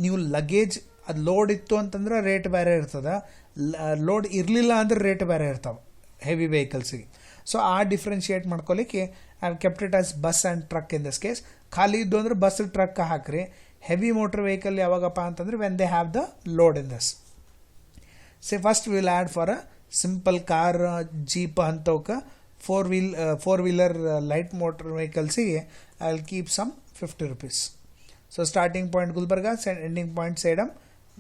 ನೀವು ಲಗೇಜ್ ಅದು ಲೋಡ್ ಇತ್ತು ಅಂತಂದ್ರೆ ರೇಟ್ ಬೇರೆ ಇರ್ತದೆ, ಲೋಡ್ ಇರಲಿಲ್ಲ ಅಂದ್ರೆ ರೇಟ್ ಬೇರೆ ಇರ್ತಾವೆ ಹೆವಿ ವೆಹಿಕಲ್ಸಿಗೆ. ಸೊ ಆ ಡಿಫ್ರೆನ್ಷಿಯೇಟ್ ಮಾಡ್ಕೊಳ್ಳಿಕ್ಕೆ I have kept it as bus and truck in this case. ಖಾಲಿ ಇದ್ದು ಅಂದ್ರೆ ಬಸ್ ಟ್ರಕ್ ಹಾಕ್ರಿ. ಹೆವಿ ಮೋಟರ್ ವೆಹಿಕಲ್ ಯಾವಾಗಪ್ಪ ಅಂತಂದ್ರೆ when they have the load in this. Say first will add for a simple car jeep ಅಂಥವಕ್ಕೆ 4-wheeler ಲೈಟ್ ಮೋಟರ್ ವೆಹಿಕಲ್ಸಿಗೆ I will keep some 50 rupees. So starting point Gulbarga, ending point Sedam,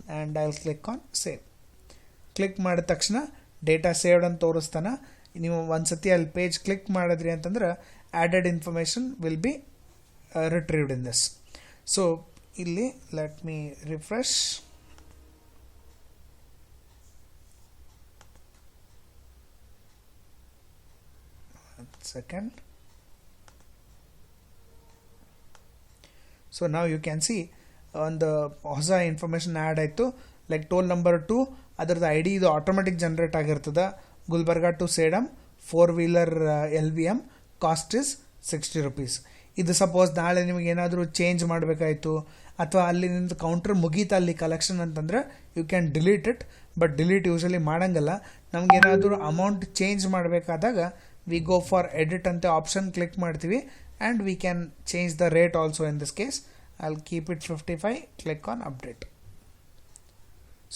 and I will click on save. Click ಮಾಡಿದ ತಕ್ಷಣ ಡೇಟಾ ಸೇವ್ಡ್ ಅಂತ ತೋರಿಸ್ತಾನೆ. ನೀವು ಒಂದ್ಸತಿ ಅಲ್ಲಿ ಪೇಜ್ ಕ್ಲಿಕ್ ಮಾಡಿದ್ರಿ ಅಂತಂದ್ರೆ added information will be retrieved in this. So ಇಲ್ಲಿ let me refresh. Second. So now you can see on the ಹೊಸ ಇನ್ಫಾರ್ಮೇಷನ್ ಆ್ಯಡ್ ಆಯಿತು. ಲೈಕ್ ಟೋಲ್ ನಂಬರ್ 2 ಅದರದ್ದು ID ಇದು ಆಟೋಮೆಟಿಕ್ ಜನರೇಟ್ ಆಗಿರ್ತದೆ. Gulbarga to Sedam 4-wheeler LVM cost is 60 rupees. ಇದು ಸಪೋಸ್ ನಾಳೆ ನಿಮಗೆ ಏನಾದರೂ ಚೇಂಜ್ ಮಾಡಬೇಕಾಯಿತು ಅಥವಾ ಅಲ್ಲಿ ನಿಂದು ಕೌಂಟರ್ ಮುಗೀತಾ ಅಲ್ಲಿ ಕಲೆಕ್ಷನ್ ಅಂತಂದರೆ you can delete it. But delete usually ಮಾಡಂಗಲ್ಲ. ನಮಗೇನಾದರೂ ಅಮೌಂಟ್ ಚೇಂಜ್ ಮಾಡಬೇಕಾದಾಗ ವಿ ಗೋ ಫಾರ್ ಎಡಿಟ್ ಅಂತ ಆಪ್ಷನ್ ಕ್ಲಿಕ್ ಮಾಡ್ತೀವಿ and we can change the rate also in this case. I will keep it 55, click on update.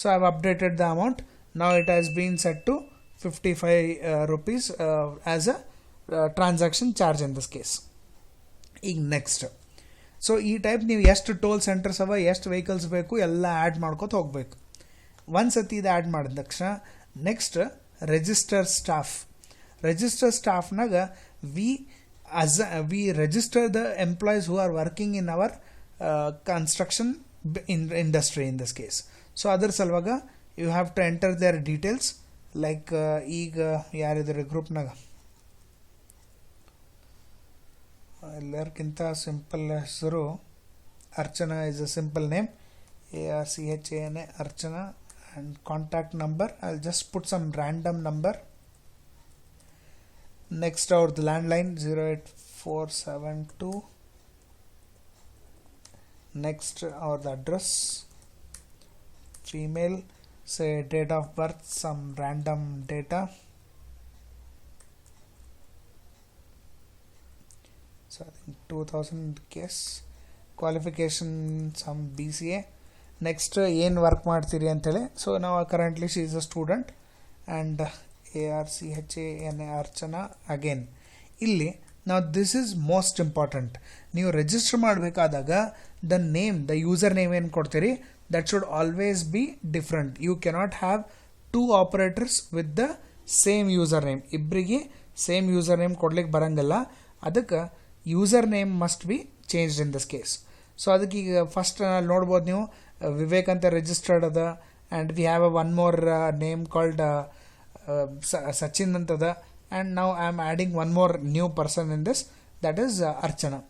So I have updated the amount. Now it has been set to 55 rupees as a transaction charge in this case. ಈಗ ನೆಕ್ಸ್ಟ್, ಸೊ ಈ ಟೈಪ್ ನೀವು ಎಷ್ಟು ಟೋಲ್ ಸೆಂಟರ್ಸ್ ಅವ, ಎಷ್ಟು ವೆಹಿಕಲ್ಸ್ ಬೇಕು ಎಲ್ಲ ಆ್ಯಡ್ ಮಾಡ್ಕೊತ ಹೋಗ್ಬೇಕು. ಒಂದ್ಸತಿ ಇದು ಆ್ಯಡ್ ಮಾಡಿದ ತಕ್ಷಣ ನೆಕ್ಸ್ಟ್ ರಿಜಿಸ್ಟರ್ ಸ್ಟಾಫ್. ರಿಜಿಸ್ಟರ್ ಸ್ಟಾಫ್ನಾಗ we register the employees who are working in our construction industry in this case. So ಅದ್ರ ಸಲುವಾಗ you have to enter their details. Like ಈಗ ಯಾರಿದ್ದಾರೆ ಗ್ರೂಪ್ನಾಗ, ಎಲ್ಲರಿಗಿಂತ ಸಿಂಪಲ್ ಹೆಸರು Archana is a simple name, ARCHANA Archana. And contact number I will just put some random number. Next ಅವ್ರದ್ದು ಲ್ಯಾಂಡ್ಲೈನ್ 08472. ನೆಕ್ಸ್ಟ್ ಅವ್ರದ್ದು address, female, say date of birth, some random data. So I think 2000 case. Qualification some BCA. Next ಏನು ವರ್ಕ್ ಮಾಡ್ತೀರಿ ಅಂತೇಳಿ. ಸೊ ನಾವು currently she is a student and ARCHANA Archana again. ಇಲ್ಲಿ ನಾವು ದಿಸ್ ಈಸ್ ಮೋಸ್ಟ್ ಇಂಪಾರ್ಟೆಂಟ್. ನೀವು ರಿಜಿಸ್ಟರ್ ಮಾಡಬೇಕಾದಾಗ the name, the user name ಏನು ಕೊಡ್ತೀರಿ that should always be different. You cannot have two operators with the same username. ಇಬ್ಬರಿಗೆ ಸೇಮ್ ಯೂಸರ್ ನೇಮ್ ಕೊಡ್ಲಿಕ್ಕೆ ಬರಂಗಿಲ್ಲ. ಅದಕ್ಕೆ username must be changed in this case. So ಅದಕ್ಕೆ ಈಗ ಫಸ್ಟ್ ನೋಡ್ಬೋದು ನೀವು ವಿವೇಕ್ ಅಂತ ರಿಜಿಸ್ಟರ್ಡ್ ಅದ and we have a one more name called Sachin ಅಂತದ. ಆ್ಯಂಡ್ ನಾವು I am adding one more new person in this, that is Archana.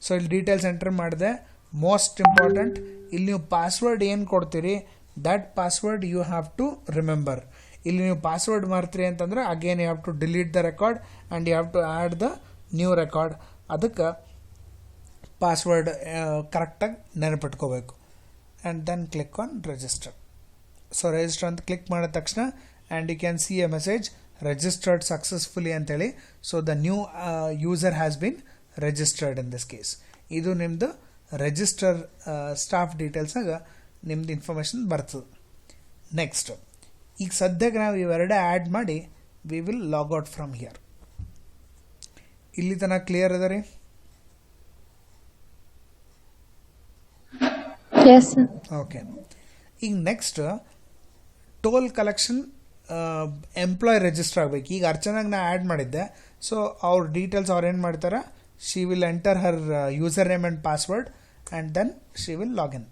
So ಇಲ್ಲಿ ಡೀಟೇಲ್ಸ್ ಎಂಟರ್ ಮಾಡಿದೆ. ಮೋಸ್ಟ್ ಇಂಪಾರ್ಟೆಂಟ್, ಇಲ್ಲಿ ನೀವು ಪಾಸ್ವರ್ಡ್ ಏನು ಕೊಡ್ತೀರಿ that password you have to remember. ಇಲ್ಲಿ ನೀವು ಪಾಸ್ವರ್ಡ್ ಮಾಡ್ತೀರಿ ಅಂತಂದ್ರೆ again you have to delete the record and you have to add the new record. ಅದಕ್ಕೆ ಪಾಸ್ವರ್ಡ್ ಕರೆಕ್ಟಾಗಿ ನೆನಪಿಟ್ಕೋಬೇಕು. And then click on register. So register ಅಂತ ಕ್ಲಿಕ್ ಮಾಡಿದ ತಕ್ಷಣ and you can see a message registered successfully ಅಂತೇಳಿ. So the new user has been registered in this case. ಇದು ನಿಮ್ಮದು ರಿಜಿಸ್ಟರ್ ಸ್ಟಾಫ್ ಡೀಟೇಲ್ಸಾಗ ನಿಮ್ದು ಇನ್ಫಾರ್ಮೇಷನ್ ಬರ್ತದೆ. ನೆಕ್ಸ್ಟ್ ಈಗ ಸದ್ಯಕ್ಕೆ ನಾವು ಇವೆರಡೇ ಆ್ಯಡ್ ಮಾಡಿ we will log out from here. ಇಲ್ಲಿ ತನಕ ಕ್ಲಿಯರ್ ಅದ ರೀ? ಓಕೆ. ಈಗ next toll collection employee register ಆಗಬೇಕು. ಈಗ ಅರ್ಚನಾಗ ನಾ ಆ್ಯಡ್ ಮಾಡಿದ್ದೆ, ಸೊ ಅವ್ರ ಡೀಟೇಲ್ಸ್ ಅವ್ರು ಏನು ಮಾಡ್ತಾರೆ, she will enter her user name and password and then she will login.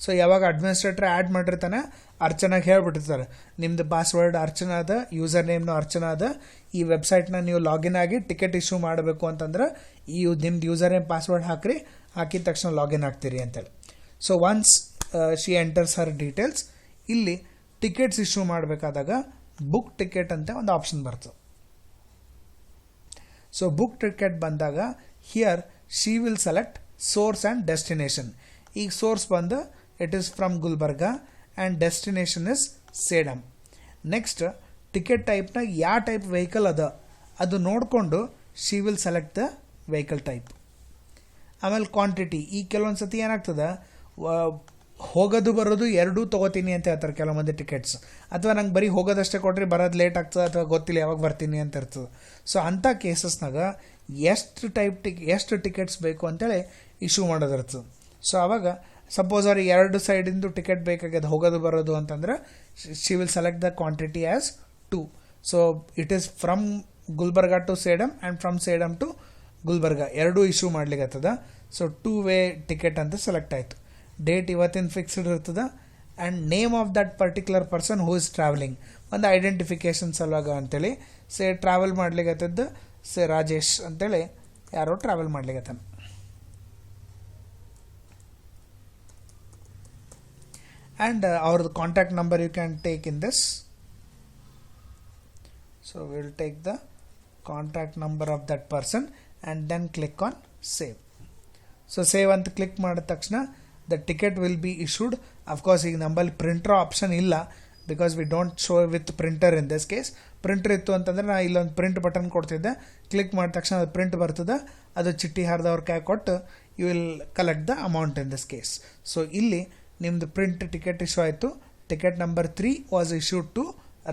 So ಯಾವಾಗ ಅಡ್ಮಿನಿಸ್ಟ್ರೇಟರ್ ಆ್ಯಡ್ ಮಾಡಿರ್ತಾನೆ ಅರ್ಚನಾಗ ಹೇಳ್ಬಿಟ್ಟಿರ್ತಾರೆ ನಿಮ್ಮದು ಪಾಸ್ವರ್ಡ್ ಅರ್ಚನಾ ಅದ, ಯೂಸರ್ ನೇಮ್ನು ಅರ್ಚನಾ ಅದ, ಈ ವೆಬ್ಸೈಟ್ನ ನೀವು ಲಾಗಿನ್ ಆಗಿ ಟಿಕೆಟ್ ಇಶ್ಯೂ ಮಾಡಬೇಕು ಅಂತಂದ್ರೆ ನಿಮ್ದು ಯೂಸರ್ ನೇಮ್ ಪಾಸ್ವರ್ಡ್ ಹಾಕಿರಿ, ಹಾಕಿದ ತಕ್ಷಣ ಲಾಗಿನ್ ಆಗ್ತೀರಿ ಅಂತೇಳಿ. So once she enters her details, ಇಲ್ಲಿ ಟಿಕೆಟ್ಸ್ ಇಶ್ಯೂ ಮಾಡಬೇಕಾದಾಗ ಬುಕ್ ಟಿಕೆಟ್ ಅಂತ ಒಂದು ಆಪ್ಷನ್ ಬರ್ತದೆ. ಸೊ ಬುಕ್ ಟಿಕೆಟ್ ಬಂದಾಗ here she will select source and destination. ಈಗ ಸೋರ್ಸ್ ಬಂದು it is from Gulbarga and destination is Sedam. Next ticket ಟೈಪ್ನ ಯಾವ ಟೈಪ್ ವೆಹಿಕಲ್ ಅದ ಅದು ನೋಡಿಕೊಂಡು she will select the vehicle type. ಆಮೇಲೆ ಕ್ವಾಂಟಿಟಿ, ಈಗ ಕೆಲವೊಂದು ಸತಿ ಏನಾಗ್ತದೆ, ಹೋಗೋದು ಬರೋದು ಎರಡೂ ತೊಗೋತೀನಿ ಅಂತ ಹೇಳ್ತಾರೆ ಕೆಲವು ಮಂದಿ ಟಿಕೆಟ್ಸ್, ಅಥವಾ ನಂಗೆ ಬರೀ ಹೋಗೋದಷ್ಟೇ ಕೊಟ್ರಿ ಬರೋದು ಲೇಟ್ ಆಗ್ತದೆ ಅಥವಾ ಗೊತ್ತಿಲ್ಲ ಯಾವಾಗ ಬರ್ತೀನಿ ಅಂತ ಇರ್ತದೆ. ಸೊ ಅಂಥ ಕೇಸಸ್ನಾಗ ಎಷ್ಟು ಟಿಕೆಟ್ಸ್ ಬೇಕು ಅಂತೇಳಿ ಇಶ್ಯೂ ಮಾಡೋದಿರ್ತದೆ. ಸೊ ಆವಾಗ ಸಪೋಸ್ ಅವ್ರಿಗೆ 2 ಸೈಡಿಂದು ಟಿಕೆಟ್ ಬೇಕಾಗ್ಯದ ಹೋಗೋದು ಬರೋದು ಅಂತಂದ್ರೆ she will select the quantity as 2. So it is from Gulbarga to Sedam and from Sedam to Gulbarga ಎರಡೂ ಇಶ್ಯೂ ಮಾಡ್ಲಿಕ್ಕೆ ಆಗ್ತದೆ. ಸೊ 2 ವೇ ಟಿಕೆಟ್ ಅಂತ ಸೆಲೆಕ್ಟ್ ಆಯಿತು. ಡೇಟ್ ಇವತ್ತಿನ ಫಿಕ್ಸ್ಡ್ ಇರ್ತದೆ and name of that particular person who is travelling, ಒಂದು ಐಡೆಂಟಿಫಿಕೇಷನ್ ಸಲುವಾಗ ಅಂತೇಳಿ ಟ್ರಾವೆಲ್ ಮಾಡ್ಲಿಕ್ಕೆ ರಾಜೇಶ್ ಅಂತೇಳಿ ಯಾರೋ ಟ್ರಾವೆಲ್ ಮಾಡ್ಲಿಕ್ಕೆ. And our contact number you can take in this. So we will take the contact number of that person and then click on save. So save ಅಂತ ಕ್ಲಿಕ್ ಮಾಡಿದ ತಕ್ಷಣ the ticket will be issued. Of course ಈಗ ನಮ್ಮಲ್ಲಿ ಪ್ರಿಂಟರ್ ಆಪ್ಷನ್ ಇಲ್ಲ, because we don't show with printer in this case. Printer ಇತ್ತು ಅಂತಂದ್ರೆ ನಾ ಇಲ್ಲೊಂದು ಪ್ರಿಂಟ್ ಬಟನ್ ಕೊಡ್ತಿದ್ದೆ, ಕ್ಲಿಕ್ ಮಾಡಿದ ತಕ್ಷಣ ಅದು ಪ್ರಿಂಟ್ ಬರ್ತದೆ, ಅದು ಚಿಟ್ಟಿ ಹರಿದವ್ರ ಕೈ ಕೊಟ್ಟು you will collect the amount in this case. So ಇಲ್ಲಿ ನಿಮ್ಮದು ಪ್ರಿಂಟ್ ಟಿಕೆಟ್ ಇಶ್ಯೂ ಆಯಿತು. Ticket number 3 was issued to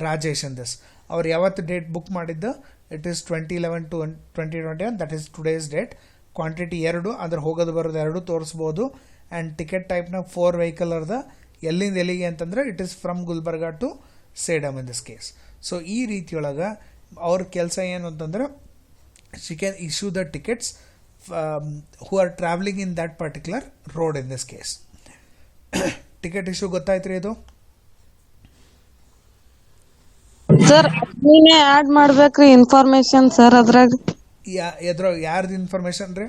Rajesh in this. ಅವ್ರು ಯಾವತ್ತು ಡೇಟ್ ಬುಕ್ ಮಾಡಿದ್ದು it is 20/11/2021, that is today's date. Quantity 2, ಅದ್ರ ಹೋಗೋದು ಬರೋದು 2 ತೋರಿಸ್ಬೋದು. ಆ್ಯಂಡ್ ಟಿಕೆಟ್ ಟೈಪ್ನ 4 ವೆಹಿಕಲ್ ಅರ್ದ, ಎಲ್ಲಿಂದ ಎಲ್ಲಿಗೆ ಅಂತಂದ್ರೆ it is from Gulbarga to Sedam in this case. So ಈ ರೀತಿಯೊಳಗೆ ಅವ್ರ ಕೆಲಸ ಏನು ಅಂತಂದ್ರೆ she can issue the tickets who are travelling in that particular road in this case. Ticket issue ಗೊತ್ತಾಯ್ತು ರೀ ಇದು? ಸರ್ ನೀನೇ ಆಡ್ ಮಾಡ್ಬೇಕ್ರಿ ಇನ್ಫಾರ್ಮೇಶನ್ ಸರ್. ಅದ್ರಾಗ ಯಾರ್ದು ಇನ್ಫಾರ್ಮೇಶನ್ ರೀ?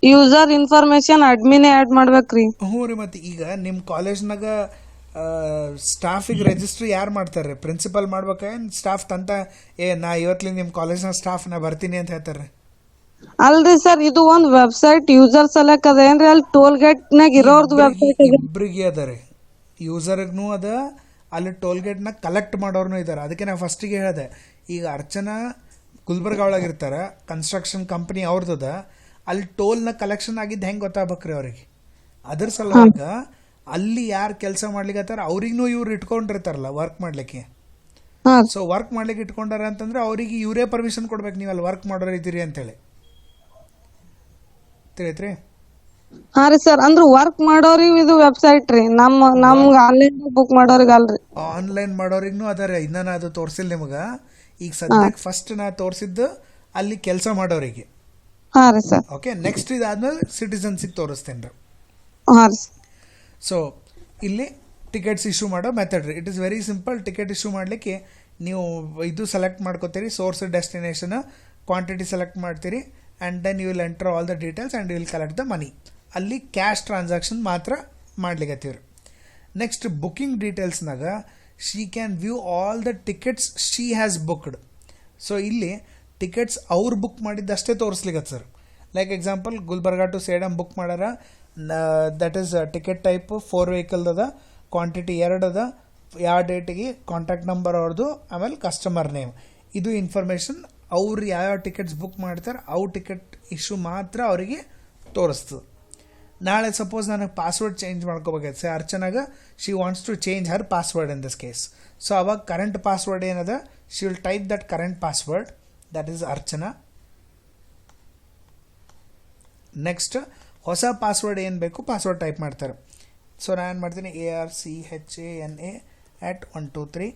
ಯೂಸರ್ ಇನ್ಫಾರ್ಮೇಶನ್ ಅಡ್ಮಿನೇ ಆಡ್ ಮಾಡ್ಬೇಕ್ರಿ. ಹ್ಞೂ ರೀ. ಮತ್ತೆ ಈಗ ನಿಮ್ಮ ಕಾಲೇಜ್ನಾಗ ಸ್ಟಾಫಿಗೆ ರಿಜಿಸ್ಟ್ರಿ ಯಾರು ಮಾಡ್ತಾರೆ ರೀ? ಪ್ರಿನ್ಸಿಪಲ್ ಮಾಡ್ಬೇಕಾ ಏನು ಸ್ಟಾಫ್ ತಂತ ನಾ ಇವತ್ತಲಿಂದ ನಿಮ್ಮ ಕಾಲೇಜ್ನ ಸ್ಟಾಫ್ ನಾ ಬರ್ತೀನಿ ಅಂತ ಹೇಳ್ತಾರೆ? ಅಲ್ರಿ ಸರ್, ಇದು ಒಂದ್ ವೆಬ್ಸೈಟ್ ಯೂಸರ್ ಸಲಕ್ ಅದೇನ್ರಿ, ಅಲ್ಲಿ ಟೋಲ್ ಗೇಟ್ ನಾಗ ಇರೋರ್ದು ವೆಬ್ಸೈಟ್ ಇಬ್ರಿಗೆ ಅದ ರೀ. ಯೂಸರ್ಗೂ ಅದ, ಅಲ್ಲಿ ಟೋಲ್ ಗೇಟ್ನಾಗ ಕಲೆಕ್ಟ್ ಮಾಡೋರ್ನು ಇದ್ದಾರೆ. ಅದಕ್ಕೆ ನಾ ಫಸ್ಟಿಗೆ ಹೇಳಿದೆ, ಈಗ ಅರ್ಚನಾ ಗುಲ್ಬರ್ಗಾ ಒಳಗಿರ್ತಾರೆ, ಕನ್ಸ್ಟ್ರಕ್ಷನ್ ಕಂಪ್ನಿ ಅವ್ರದ್ದದ, ಅಲ್ಲಿ ಟೋಲ್ನ ಕಲೆಕ್ಷನ್ ಆಗಿದ್ದು ಹೆಂಗೆ ಗೊತ್ತಾಗ್ಬೇಕ್ರಿ ಅವ್ರಿಗೆ? ಅದ್ರ ಸಲುವಾಗ ಅಲ್ಲಿ ಯಾರು ಕೆಲಸ ಮಾಡ್ಲಿಕ್ಕೆ ಅವ್ರಿಗೂ ಇವ್ರು ಇಟ್ಕೊಂಡಿರ್ತಾರಲ್ಲ ವರ್ಕ್ ಮಾಡ್ಲಿಕ್ಕೆ. ಸೊ ವರ್ಕ್ ಮಾಡ್ಲಿಕ್ಕೆ ಇಟ್ಕೊಂಡಾರ ಅಂತಂದ್ರೆ ಅವ್ರಿಗೆ ಇವರೇ ಪರ್ಮಿಷನ್ ಕೊಡ್ಬೇಕು, ನೀವು ಅಲ್ಲಿ ವರ್ಕ್ ಮಾಡೋರು ಇದ್ದೀರಿ ಅಂತೇಳಿ. ತಿಳಿತ್ರಿ? ಹಾ ರೀ ಸರ್, ಅಂದ್ರೆ ವರ್ಕ್ ಮಾಡೋರಿಗೆ ಇದು ವೆಬ್ಸೈಟ್ ರೀ, ನಮ್ಗೆ ಆನ್ಲೈನ್ ಬುಕ್ ಮಾಡೋರಿಗೆ ಅಲ್ರಿ. ಆನ್ಲೈನ್ ಮಾಡೋರಿಗೂ ಅದಾರೆ, ಇನ್ನ ನಾ ಅದು ತೋರಿಸಿಲ್ಲ ನಿಮ್ಗೆ. ಈಗ ಸದ್ಯಕ್ಕೆ ಫಸ್ಟ್ ನಾ ತೋರಿಸಿದ್ದು ಅಲ್ಲಿ ಕೆಲಸ ಮಾಡೋರಿಗೆ. ಹಾ ರೀ ಸರ್. ಓಕೆ, ನೆಕ್ಸ್ಟ್ ಇದಾದ್ಮೇಲೆ ಸಿಟಿಸನ್ಸಿಗೆ ತೋರಿಸ್ತೇನೆ ರೀ. ಹಾ ರೀ. ಸೊ ಇಲ್ಲಿ ಟಿಕೆಟ್ಸ್ ಇಶ್ಯೂ ಮಾಡೋ ಮೆಥಡ್ ರೀ. It is very simple. Ticket issue ಮಾಡಲಿಕ್ಕೆ ನೀವು ಇದು ಸೆಲೆಕ್ಟ್ ಮಾಡ್ಕೋತೀರಿ, ಸೋರ್ಸ್, ಡೆಸ್ಟಿನೇಷನ್, ಕ್ವಾಂಟಿಟಿ ಸೆಲೆಕ್ಟ್ ಮಾಡ್ತೀರಿ, and then you will enter all the details and you will collect the money. ಅಲ್ಲಿ ಕ್ಯಾಶ್ ಟ್ರಾನ್ಸಾಕ್ಷನ್ ಮಾತ್ರ ಮಾಡ್ಲಿಕ್ಕತ್ತೀವ್ರಿ. ನೆಕ್ಸ್ಟ್ ಬುಕ್ಕಿಂಗ್ ಡೀಟೇಲ್ಸ್ನಾಗ she can view all the tickets she has booked. So ಇಲ್ಲಿ ಟಿಕೆಟ್ಸ್ ಅವ್ರು ಬುಕ್ ಮಾಡಿದ್ದಷ್ಟೇ ತೋರಿಸ್ಲಿಕ್ಕೆ sir. Like example Gulbarga to Sedam book ಮಾಡ್ಯಾರ, that is ticket type 4 vehicle ಅದ, ಕ್ವಾಂಟಿಟಿ 2 ಅದ, ಯಾವ ಡೇಟಿಗೆ, ಕಾಂಟ್ಯಾಕ್ಟ್ ನಂಬರ್ ಅವ್ರದ್ದು, ಆಮೇಲೆ ಕಸ್ಟಮರ್ ನೇಮ್. ಇದು ಇನ್ಫಾರ್ಮೇಷನ್ ಅವ್ರು ಯಾವ್ಯಾವ ಟಿಕೆಟ್ಸ್ ಬುಕ್ ಮಾಡ್ತಾರೆ ಅವು ಟಿಕೆಟ್ ಇಶ್ಯೂ ಮಾತ್ರ ಅವರಿಗೆ ತೋರಿಸ್ತದೆ. ನಾಳೆ ಸಪೋಸ್ ನನಗೆ ಪಾಸ್ವರ್ಡ್ ಚೇಂಜ್ ಮಾಡ್ಕೋಬೇಕಾಯ್ತು ಸರ್ ಅರ್ಚನಾಗ she wants to change her password in this case. So ಅವಾಗ ಕರೆಂಟ್ ಪಾಸ್ವರ್ಡ್ ಏನದ, she will type that current password, that is Archana. Next ಹೊಸ ಪಾಸ್ವರ್ಡ್ ಏನು ಬೇಕು ಪಾಸ್ವರ್ಡ್ ಟೈಪ್ ಮಾಡ್ತಾರೆ. ಸೊ ನಾನು ಏನು ಮಾಡ್ತೀನಿ, ARCHANA@123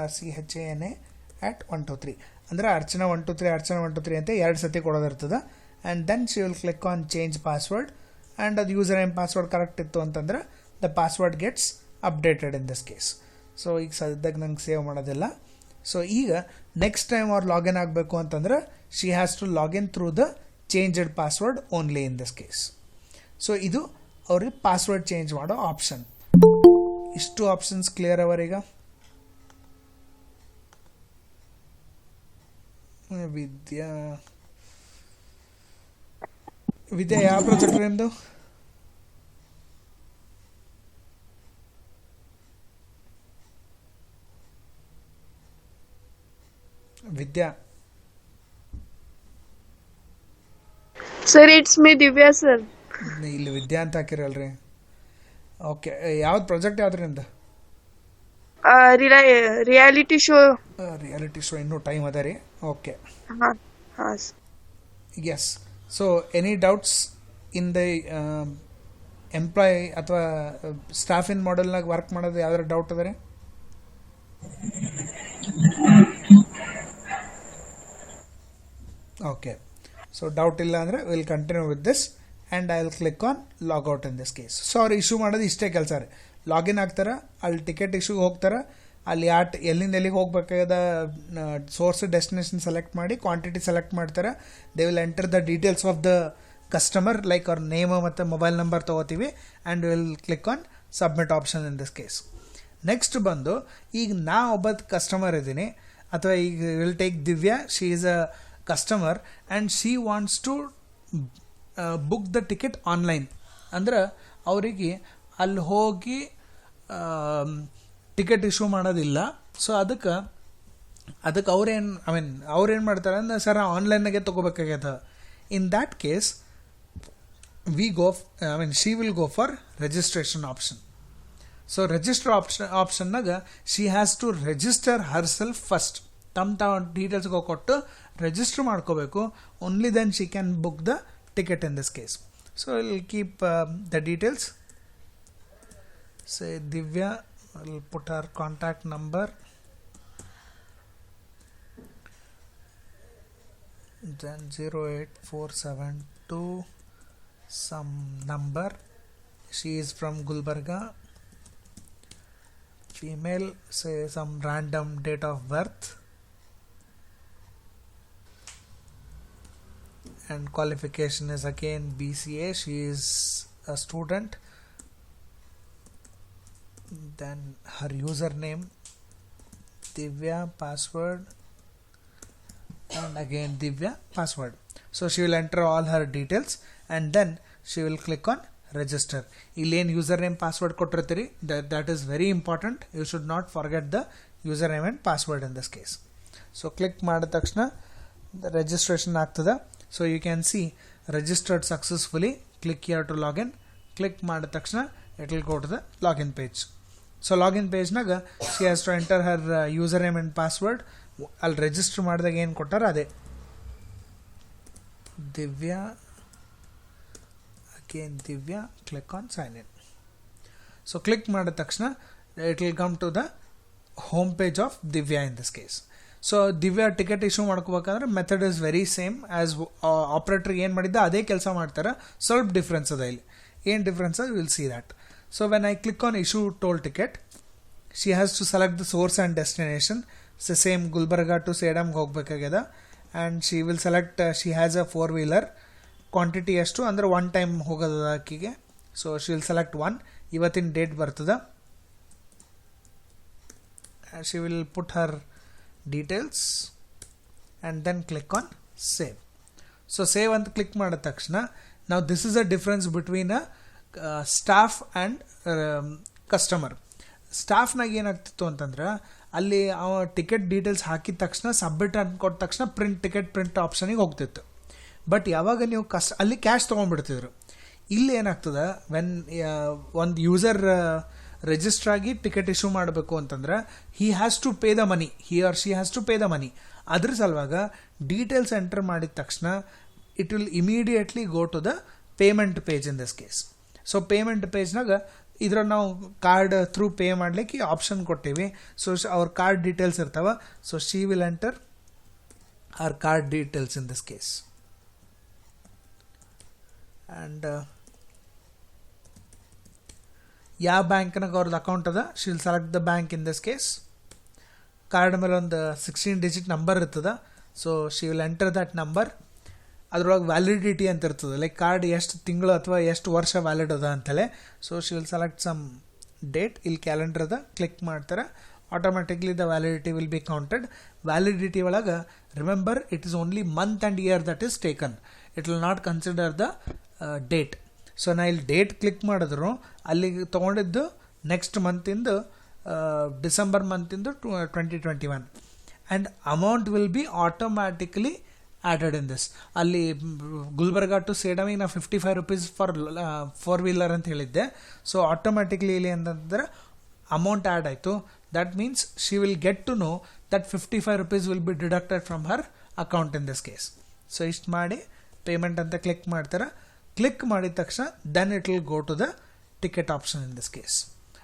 ARCHANA@123 ಅಂದರೆ ಅರ್ಚನಾ 123 ಅರ್ಚನಾ 123 ಅಂತ 2 ಸತಿ ಕೊಡೋದಿರ್ತದೆ. And then she will click on change password and ಅದು ಯೂಸರ್ ನೇಮ್ ಪಾಸ್ವರ್ಡ್ ಕರೆಕ್ಟ್ ಇತ್ತು ಅಂತಂದ್ರೆ the password gets updated in this case. So ಈಗ ಸದ್ಯಕ್ಕೆ ನಂಗೆ ಸೇವ್ ಮಾಡೋದಿಲ್ಲ. ಸೊ ಈಗ ನೆಕ್ಸ್ಟ್ ಟೈಮ್ ಅವ್ರು ಲಾಗಿನ್ ಆಗಬೇಕು ಅಂತಂದ್ರೆ she has to login through the changed password only in this case. So ಇದು ಅವ್ರಿಗೆ ಪಾಸ್ವರ್ಡ್ ಚೇಂಜ್ ಮಾಡೋ ಆಪ್ಷನ್. ಇಷ್ಟು ಆಪ್ಷನ್ಸ್ ಕ್ಲಿಯರ್ ಅವರೀಗ. ವಿದ್ಯಾ ಯಾವ ಪ್ರಾಜೆಕ್ಟ್ ನಿಮ್ಮದು? Vidya sir it's me Divya sir. ಇಲ್ಲಿ ವಿದ್ಯಾ ಅಂತ ಹಾಕಿರಲ್ರಿ. ಓಕೆ, ಯಾವ್ದು ಪ್ರಾಜೆಕ್ಟ್ ಯಾವ್ದು ನಿಮ್ದು? Reality show. ರಿಯಾಲಿಟಿ ಶೋ ಇನ್ನೂ ಟೈಮ್ ಅದ ರೀ. ಓಕೆ, ಹಾಂ yes. So any doubts in the employee ಅಥವಾ ಸ್ಟಾಫ್ ಇನ್ ಮಾಡೆಲ್ನಾಗ ವರ್ಕ್ ಮಾಡೋದು ಯಾವ್ದಾರು ಡೌಟ್ ಅದ ರೀ? ಓಕೆ, ಸೊ ಡೌಟ್ ಇಲ್ಲ ಅಂದರೆ will continue with this and I will click on logout in this case. So ಅವ್ರು ಇಶ್ಯೂ ಮಾಡೋದು ಇಷ್ಟೇ ಕೆಲಸ ರೀ. ಲಾಗಿನ್ ಆಗ್ತಾರೆ, ಅಲ್ಲಿ ಟಿಕೆಟ್ ಇಶ್ಯೂಗೆ ಹೋಗ್ತಾರೆ, ಅಲ್ಲಿ ಎಲ್ಲಿಂದ ಎಲ್ಲಿಗೆ ಹೋಗ್ಬೇಕಾದ ಸೋರ್ಸ್ ಡೆಸ್ಟಿನೇಷನ್ ಸೆಲೆಕ್ಟ್ ಮಾಡಿ ಕ್ವಾಂಟಿಟಿ ಸೆಲೆಕ್ಟ್ ಮಾಡ್ತಾರೆ. They will enter the details of the customer like ಅವ್ರ ನೇಮ್ ಮತ್ತು ಮೊಬೈಲ್ ನಂಬರ್ ತೊಗೋತೀವಿ and will click on submit option in this case. Next ಬಂದು ಈಗ ನಾ ಒಬ್ಬ ಕಸ್ಟಮರ್ ಇದ್ದೀನಿ, ಅಥವಾ ಈಗ will take Divya, she is a customer and she wants to book the ticket online. ಅಂದ್ರೆ ಅವರಿಗೆ ಅಲ್ಲಿ ಹೋಗಿ ಟಿಕೆಟ್ ಇಶ್ಯೂ ಮಾಡೋದಿಲ್ಲ. ಸೊ ಅದಕ್ಕೆ ಅವ್ರೇನು ಮಾಡ್ತಾರೆ ಅಂದ್ರೆ ಸರ್ ಆನ್ಲೈನಾಗೆ ತೊಗೋಬೇಕಾಗ್ಯದ. In that case she will go for registration option. So register ಆಪ್ಷನ್ನಾಗ she has to register herself first. ತಮ್ಮ ಡೀಟೇಲ್ಸ್ಗೆ ಕೊಟ್ಟು ರಿಜಿಸ್ಟರ್ ಮಾಡ್ಕೋಬೇಕು. Only then she can book the ticket in this case. So I will keep the details. Say Divya, I will put her contact number, then 08472 some number. She is from Gulbarga, female, say some random date of birth and qualification is again BCA. She is a student. Then her username Divya, password, and again Divya, password. So she will enter all her details and then she will click on register. Illen username password kotirtiri, that is very important. You should not forget the username and password in this case. So click ಮಾಡಿದ ತಕ್ಷಣ the registration ಆಗ್ತದೆ. So you can see registered successfully. Click here to login. Click ಮಾಡಿದ ತಕ್ಷಣ it will go to the login page. So login page ನಾಗ she has to enter her username and password. ಅಲ್ಲಿ ರಿಜಿಸ್ಟರ್ ಮಾಡಿದಾಗ ಏನು ಕೊಟ್ಟಾರ ಅದೇ Divya, again Divya, click on sign in. So click ಮಾಡಿದ ತಕ್ಷಣ it will come to the home page of Divya in this case. So Divya ticket issue ಮಾಡ್ಕೋಬೇಕಾದ್ರೆ method is very same as operator ಏನು ಮಾಡಿದ್ದ ಅದೇ ಕೆಲಸ ಮಾಡ್ತಾರೆ. ಸ್ವಲ್ಪ ಡಿಫ್ರೆನ್ಸ್ ಅದ ಇಲ್ಲಿ. ಏನು difference we'll see that. So when I click on issue toll ticket, she has to select the source and destination. Same Gulbarga to ಸೇಡಮ್ಗೆ ಹೋಗ್ಬೇಕಾಗ್ಯದ and she will select, she has a 4-wheeler. Quantity ಎಷ್ಟು ಅಂದರೆ 1 ಟೈಮ್ ಹೋಗೋದ ಆಕಿಗೆ. So she will select 1. ಇವತ್ತಿನ ಡೇಟ್ ಬರ್ತದೆ. She will put her details and then click on save. So save ಅಂತ ಕ್ಲಿಕ್ ಮಾಡಿದ ತಕ್ಷಣ now this is a difference between a staff and customer. ಸ್ಟಾಫ್ನಾಗ ಏನಾಗ್ತಿತ್ತು ಅಂತಂದ್ರೆ ಅಲ್ಲಿ ಅವ ಟಿಕೆಟ್ ಡೀಟೇಲ್ಸ್ ಹಾಕಿದ ತಕ್ಷಣ ಸಬ್ಮಿಟ್ ಅಂತ ಕೊಟ್ಟ ತಕ್ಷಣ ಟಿಕೆಟ್ ಪ್ರಿಂಟ್ ಆಪ್ಷನಿಗೆ ಹೋಗ್ತಿತ್ತು. ಬಟ್ ಯಾವಾಗ ನೀವು ಅಲ್ಲಿ ಕ್ಯಾಶ್ ತೊಗೊಂಡ್ಬಿಡ್ತಿದ್ರು. ಇಲ್ಲಿ ಏನಾಗ್ತದೆ, ವೆನ್ ಒಂದು ಯೂಸರ್ ರಿಜಿಸ್ಟರ್ ಆಗಿ ಟಿಕೆಟ್ ಇಶ್ಯೂ ಮಾಡಬೇಕು ಅಂತಂದ್ರೆ he has to pay the money, he or she has to pay the money. ಅದ್ರ ಸಲುವಾಗ ಡೀಟೇಲ್ಸ್ ಎಂಟರ್ ಮಾಡಿದ ತಕ್ಷಣ it will immediately go to the payment page in this case. So payment ಪೇಜ್ನಾಗ ಇದ್ರ ನಾವು ಕಾರ್ಡ್ ಥ್ರೂ ಪೇ ಮಾಡ್ಲಿಕ್ಕೆ ಆಪ್ಷನ್ ಕೊಟ್ಟಿವಿ. ಸೊ ಅವ್ರ ಕಾರ್ಡ್ ಡೀಟೇಲ್ಸ್ ಇರ್ತಾವ. So she will enter her card details in this case and ಯಾವ ಬ್ಯಾಂಕ್ನಾಗ ಅವ್ರದ್ದು ಅಕೌಂಟ್ ಅದ, she will select the bank in this case. Card ಮೇಲೆ ಒಂದು 16 ಡಿಜಿಟ್ ನಂಬರ್ ಇರ್ತದ. So she will enter that number. ಅದ್ರೊಳಗೆ ವ್ಯಾಲಿಡಿಟಿ ಅಂತ ಇರ್ತದೆ, ಲೈಕ್ ಕಾರ್ಡ್ ಎಷ್ಟು ತಿಂಗಳು ಅಥವಾ ಎಷ್ಟು ವರ್ಷ ವ್ಯಾಲಿಡ್ ಅದ ಅಂತೇಳಿ. So she will select some date. ಇಲ್ಲಿ ಕ್ಯಾಲೆಂಡರ್ ಅದ, ಕ್ಲಿಕ್ ಮಾಡ್ತಾರೆ, automatically the validity will be counted. Validity ಒಳಗೆ remember it is only month and year that is taken, it will not consider the date. So ನಾ ಇಲ್ಲಿ ಡೇಟ್ ಕ್ಲಿಕ್ ಮಾಡಿದ್ರು ಅಲ್ಲಿಗೆ ತೊಗೊಂಡಿದ್ದು ನೆಕ್ಸ್ಟ್ ಮಂತಿಂದು ಡಿಸೆಂಬರ್ ಮಂತಿಂದು 2021 and amount will be automatically added in this. ಅಲ್ಲಿ ಗುಲ್ಬರ್ಗಾ ಟು ಸೇಡಮಿಗೆ ನಾ 55 rupees ಫಾರ್ 4-wheeler ಅಂತ ಹೇಳಿದ್ದೆ. ಸೊ ಆಟೋಮ್ಯಾಟಿಕ್ಲಿ ಇಲ್ಲಿ ಅಂತಂದ್ರೆ ಅಮೌಂಟ್ ಆ್ಯಡ್ ಆಯಿತು. That means she will get to know that 55 rupees will be deducted from her account in this case. So ಇಷ್ಟು ಮಾಡಿ ಪೇಮೆಂಟ್ ಅಂತ ಕ್ಲಿಕ್ ಮಾಡ್ತಾರೆ. ಕ್ಲಿಕ್ ಮಾಡಿದ ತಕ್ಷಣ then it will go to the ticket option in this case.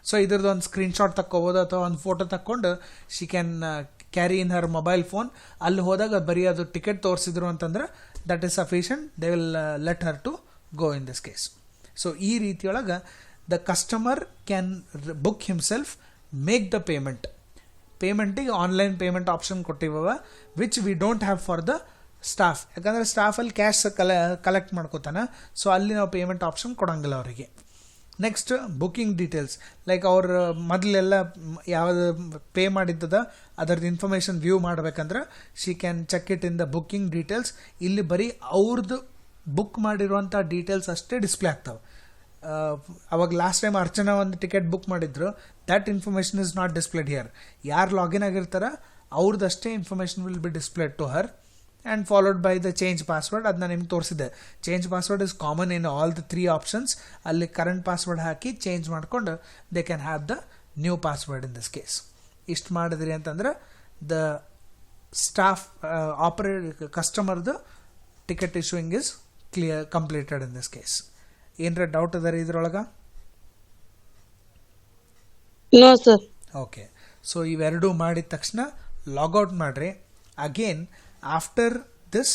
So ಇದ್ರದ್ದು ಒಂದು ಸ್ಕ್ರೀನ್ಶಾಟ್ ತಕ್ಕೋಬೋದು ಅಥವಾ ಒಂದು ಫೋಟೋ ತಕ್ಕೊಂಡು she can carry in her mobile phone. ಅಲ್ಲಿ ಹೋದಾಗ ಬರೀ ಅದು ಟಿಕೆಟ್ ತೋರಿಸಿದ್ರು ಅಂತಂದ್ರೆ that is sufficient, they will let her to go in this case. So ಈ ರೀತಿಯೊಳಗೆ the customer can book himself, make the ಪೇಮೆಂಟಿಗೆ ಆನ್ಲೈನ್ ಪೇಮೆಂಟ್ ಆಪ್ಷನ್ ಕೊಟ್ಟಿವ which we don't have for the staff. ಯಾಕಂದರೆ ಸ್ಟಾಫಲ್ಲಿ ಕ್ಯಾಶ್ ಕಲೆಕ್ಟ್ ಮಾಡ್ಕೋತಾನೆ. ಸೊ ಅಲ್ಲಿ ನಾವು ಪೇಮೆಂಟ್ ಆಪ್ಷನ್ ಕೊಡೋಂಗಿಲ್ಲ ಅವರಿಗೆ. ನೆಕ್ಸ್ಟ್ ಬುಕ್ಕಿಂಗ್ ಡೀಟೇಲ್ಸ್, ಲೈಕ್ ಅವ್ರ ಮೊದಲೆಲ್ಲ ಯಾವ್ದು ಪೇ ಮಾಡಿದ್ದದ ಅದರದ್ದು ಇನ್ಫಾರ್ಮೇಷನ್ ವ್ಯೂ ಮಾಡ್ಬೇಕಂದ್ರೆ she can check it in the booking details. ಇಲ್ಲಿ ಬರೀ ಅವ್ರದ್ದು ಬುಕ್ ಮಾಡಿರುವಂಥ ಡೀಟೇಲ್ಸ್ ಅಷ್ಟೇ ಡಿಸ್ಪ್ಲೇ ಆಗ್ತಾವೆ. ಅವಾಗ ಲಾಸ್ಟ್ ಟೈಮ್ ಅರ್ಚನಾ ಒಂದು ಟಿಕೆಟ್ ಬುಕ್ ಮಾಡಿದ್ರು, that information is not displayed here. ಯಾರು ಲಾಗಿನ್ ಆಗಿರ್ತಾರ ಅವ್ರದ್ದಷ್ಟೇ information will be displayed to her and followed by the change password. ಅದನ್ನ ನಿಮ್ಗೆ ತೋರಿಸಿದೆ. Change password is common in all the 3 options. ಅಲ್ಲಿ ಕರೆಂಟ್ ಪಾಸ್ವರ್ಡ್ ಹಾಕಿ ಚೇಂಜ್ ಮಾಡ್ಕೊಂಡು they can have the new password in this case. ಇಷ್ಟು ಮಾಡಿದ್ರಿ ಅಂತಂದ್ರೆ ದ ಸ್ಟಾಫ್ ಕಸ್ಟಮರ್ದು ticket issuing is completed in this case. ಏನರ ಡೌಟ್ ಅದ ರೀ ಇದ್ರೊಳಗೆ? No sir. ಓಕೆ. ಸೊ ಇವೆರಡೂ ಮಾಡಿದ ತಕ್ಷಣ ಲಾಗೌಟ್ ಮಾಡ್ರಿ. Again after this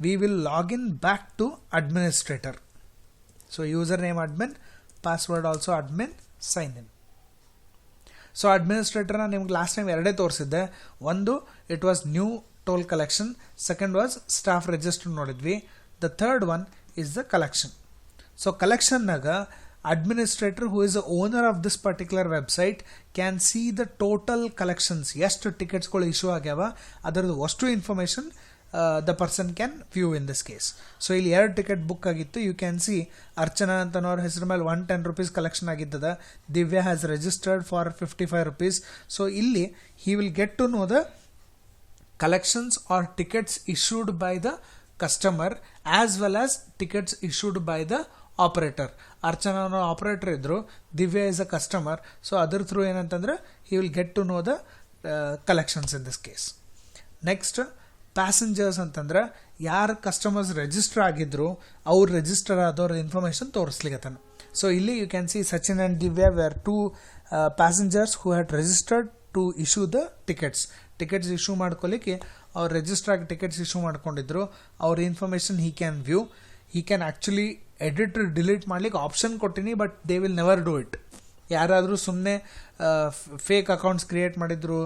we will log in back to administrator. So username admin, password also admin, sign in. So ಅಡ್ಮಿನಿಸ್ಟ್ರೇಟರ್ನ ನಿಮ್ಗೆ ಲಾಸ್ಟ್ ಟೈಮ್ ಎರಡೇ ತೋರಿಸಿದ್ದೆ. ಒಂದು it was new toll collection, second was staff register ನೋಡಿದ್ವಿ, the third one is the collection. So ಕಲೆಕ್ಷನ್ನಾಗ administrator who is the owner of this particular website can see the total collections, ಎಷ್ಟು ಟಿಕೆಟ್ಸ್ಗಳು ಇಶ್ಯೂ ಆಗ್ಯಾವ ಅದರದ್ದು ಅಷ್ಟು information the person can view in this case. So ಇಲ್ಲಿ 2 ಟಿಕೆಟ್ ಬುಕ್ ಆಗಿತ್ತು. ಯು ಕ್ಯಾನ್ ಸಿ ಅರ್ಚನಾ ಅಂತನವ್ರ ಹೆಸರು ಮೇಲೆ 110 rupees ಕಲೆಕ್ಷನ್ ಆಗಿದ್ದದ. Divya has registered for 55 rupees. So ಇಲ್ಲಿ he will get to know the collections or tickets issued by the customer as well as tickets issued by the operator. Archana operator ಇದ್ರು, Divya is a customer. So ಅದ್ರ ಥ್ರೂ ಏನಂತಂದ್ರೆ he will get to know the collections in this case. Next passengers ಅಂತಂದ್ರೆ ಯಾರು ಕಸ್ಟಮರ್ಸ್ ರಿಜಿಸ್ಟರ್ ಆಗಿದ್ರು ಅವ್ರು ರಿಜಿಸ್ಟರ್ ಆದವ್ರ ಇನ್ಫಾರ್ಮೇಷನ್ ತೋರಿಸ್ಲಿಕ್ಕತ್ತಾನ. ಸೊ ಇಲ್ಲಿ you can see Sachin and Divya were 2 passengers who had registered to issue the tickets. Tickets issue ಮಾಡ್ಕೊಳ್ಳಿಕ್ಕೆ ಅವ್ರು ರಿಜಿಸ್ಟರ್ ಆಗಿ ಟಿಕೆಟ್ಸ್ ಇಶ್ಯೂ ಮಾಡ್ಕೊಂಡಿದ್ರು. ಅವ್ರ information he can view. He can actually edit delete ಮಾಡ್ಲಿಕ್ಕೆ ಆಪ್ಷನ್ ಕೊಟ್ಟಿನಿ, but they will never do it. ಯಾರಾದರೂ ಸುಮ್ಮನೆ ಫೇಕ್ ಅಕೌಂಟ್ಸ್ ಕ್ರಿಯೇಟ್ ಮಾಡಿದ್ರು,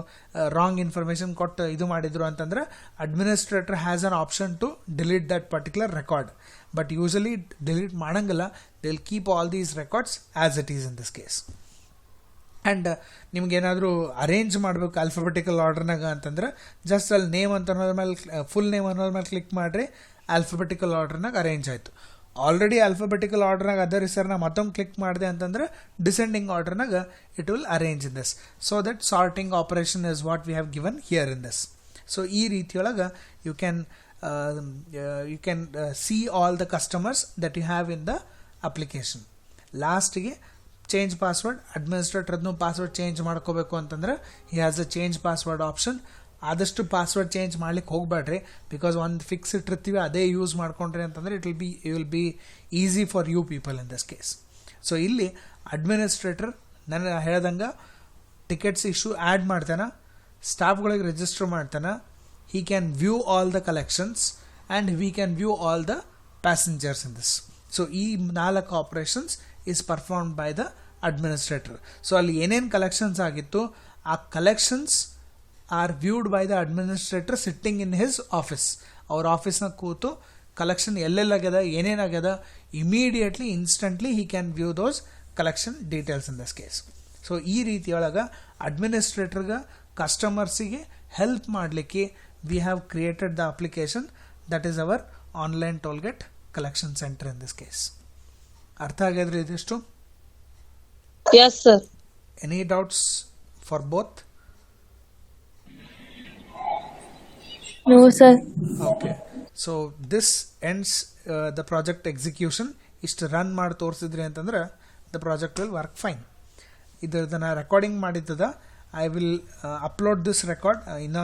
ರಾಂಗ್ ಇನ್ಫಾರ್ಮೇಷನ್ ಕೊಟ್ಟು ಇದು ಮಾಡಿದ್ರು ಅಂತಂದ್ರೆ administrator has an option to delete that particular record. But usually delete ಮಾಡಂಗಿಲ್ಲ. They will keep all these records as it is in this case. And ನಿಮ್ಗೇನಾದರೂ ಅರೇಂಜ್ ಮಾಡಬೇಕು ಆಲ್ಫಾಬೆಟಿಕಲ್ ಆರ್ಡರ್ನಾಗ ಅಂತಂದ್ರೆ ಜಸ್ಟ್ ಅಲ್ಲಿ ನೇಮ್ ಅಂತ ಅನ್ನೋದ್ರ ಮೇಲೆ ಫುಲ್ ನೇಮ್ ಅನ್ನೋದ್ರ ಮೇಲೆ ಕ್ಲಿಕ್ ಮಾಡಿರಿ, ಆಲ್ಫಾಬೆಟಿಕಲ್ ಆರ್ಡರ್ನಾಗ ಅರೇಂಜ್ ಆಯಿತು. ಆಲ್ರೆಡಿ ಆಲ್ಫಾಬೆಟಿಕಲ್ ಆರ್ಡರ್ನಾಗ ಅದರ ಹೆಸರನ್ನ ಮತ್ತೊಮ್ಮೆ ಕ್ಲಿಕ್ ಮಾಡಿದೆ ಅಂತಂದ್ರೆ ಡಿಸೆಂಡಿಂಗ್ ಆರ್ಡರ್ನಾಗ it will arrange in this. So that sorting operation is what we have given here in this. So ಈ ರೀತಿಯೊಳಗೆ you can see all the customers that you have in the application. ಲಾಸ್ಟಿಗೆ ಚೇಂಜ್ ಪಾಸ್ವರ್ಡ್, ಅಡ್ಮಿನಿಸ್ಟ್ರೇಟರ್ನು ಪಾಸ್ವರ್ಡ್ ಚೇಂಜ್ ಮಾಡ್ಕೋಬೇಕು ಅಂತಂದ್ರೆ he has a change password option. ಆದಷ್ಟು ಪಾಸ್ವರ್ಡ್ ಚೇಂಜ್ ಮಾಡ್ಲಿಕ್ಕೆ ಹೋಗಬೇಡ್ರಿ, ಬಿಕಾಸ್ ಒಂದು ಫಿಕ್ಸ್ ಇಟ್ಟಿರ್ತೀವಿ ಅದೇ ಯೂಸ್ ಮಾಡ್ಕೊಂಡ್ರಿ ಅಂತಂದರೆ you will be easy for you people in this case. So ಇಲ್ಲಿ ಅಡ್ಮಿನಿಸ್ಟ್ರೇಟರ್ ನಾನು ಹೇಳ್ದಂಗೆ ಟಿಕೆಟ್ಸ್ ಇಶ್ಯೂ ಆ್ಯಡ್ ಮಾಡ್ತಾನೆ, ಸ್ಟಾಫ್ಗಳಿಗೆ ರಿಜಿಸ್ಟರ್ ಮಾಡ್ತಾನೆ, he can view all the collections and we can view all the passengers in this. So ಈ 4 operations is performed by the administrator. So ಅಲ್ಲಿ ಏನೇನು ಕಲೆಕ್ಷನ್ಸ್ ಆಗಿತ್ತು ಆ collections are viewed by the administrator sitting in his office. ಅವ್ರ ಆಫೀಸ್ನಾಗ ಕೂತು ಕಲೆಕ್ಷನ್ ಎಲ್ಲೆಲ್ಲಾಗ್ಯದ ಏನೇನಾಗ್ಯದ immediately instantly he can view those collection details in this case. So ಈ ರೀತಿಯೊಳಗೆ ಅಡ್ಮಿನಿಸ್ಟ್ರೇಟರ್ಗೆ ಕಸ್ಟಮರ್ಸಿಗೆ ಹೆಲ್ಪ್ ಮಾಡಲಿಕ್ಕೆ we have created the application that is our online tollgate collection center in this case. ಅರ್ಥ ಆಗಿದ್ರಿ ಇದಿಷ್ಟು? Yes sir. Any doubts for both? No sir. Okay, so this ends the project execution. ಇಷ್ಟು ರನ್ ಮಾಡಿ ತೋರಿಸಿದ್ರಿ ಅಂತಂದ್ರೆ the project will work fine. ಇದನ್ನ recording ಮಾಡಿದ್ದದ I will upload this record ಇನ್ನೊಂದು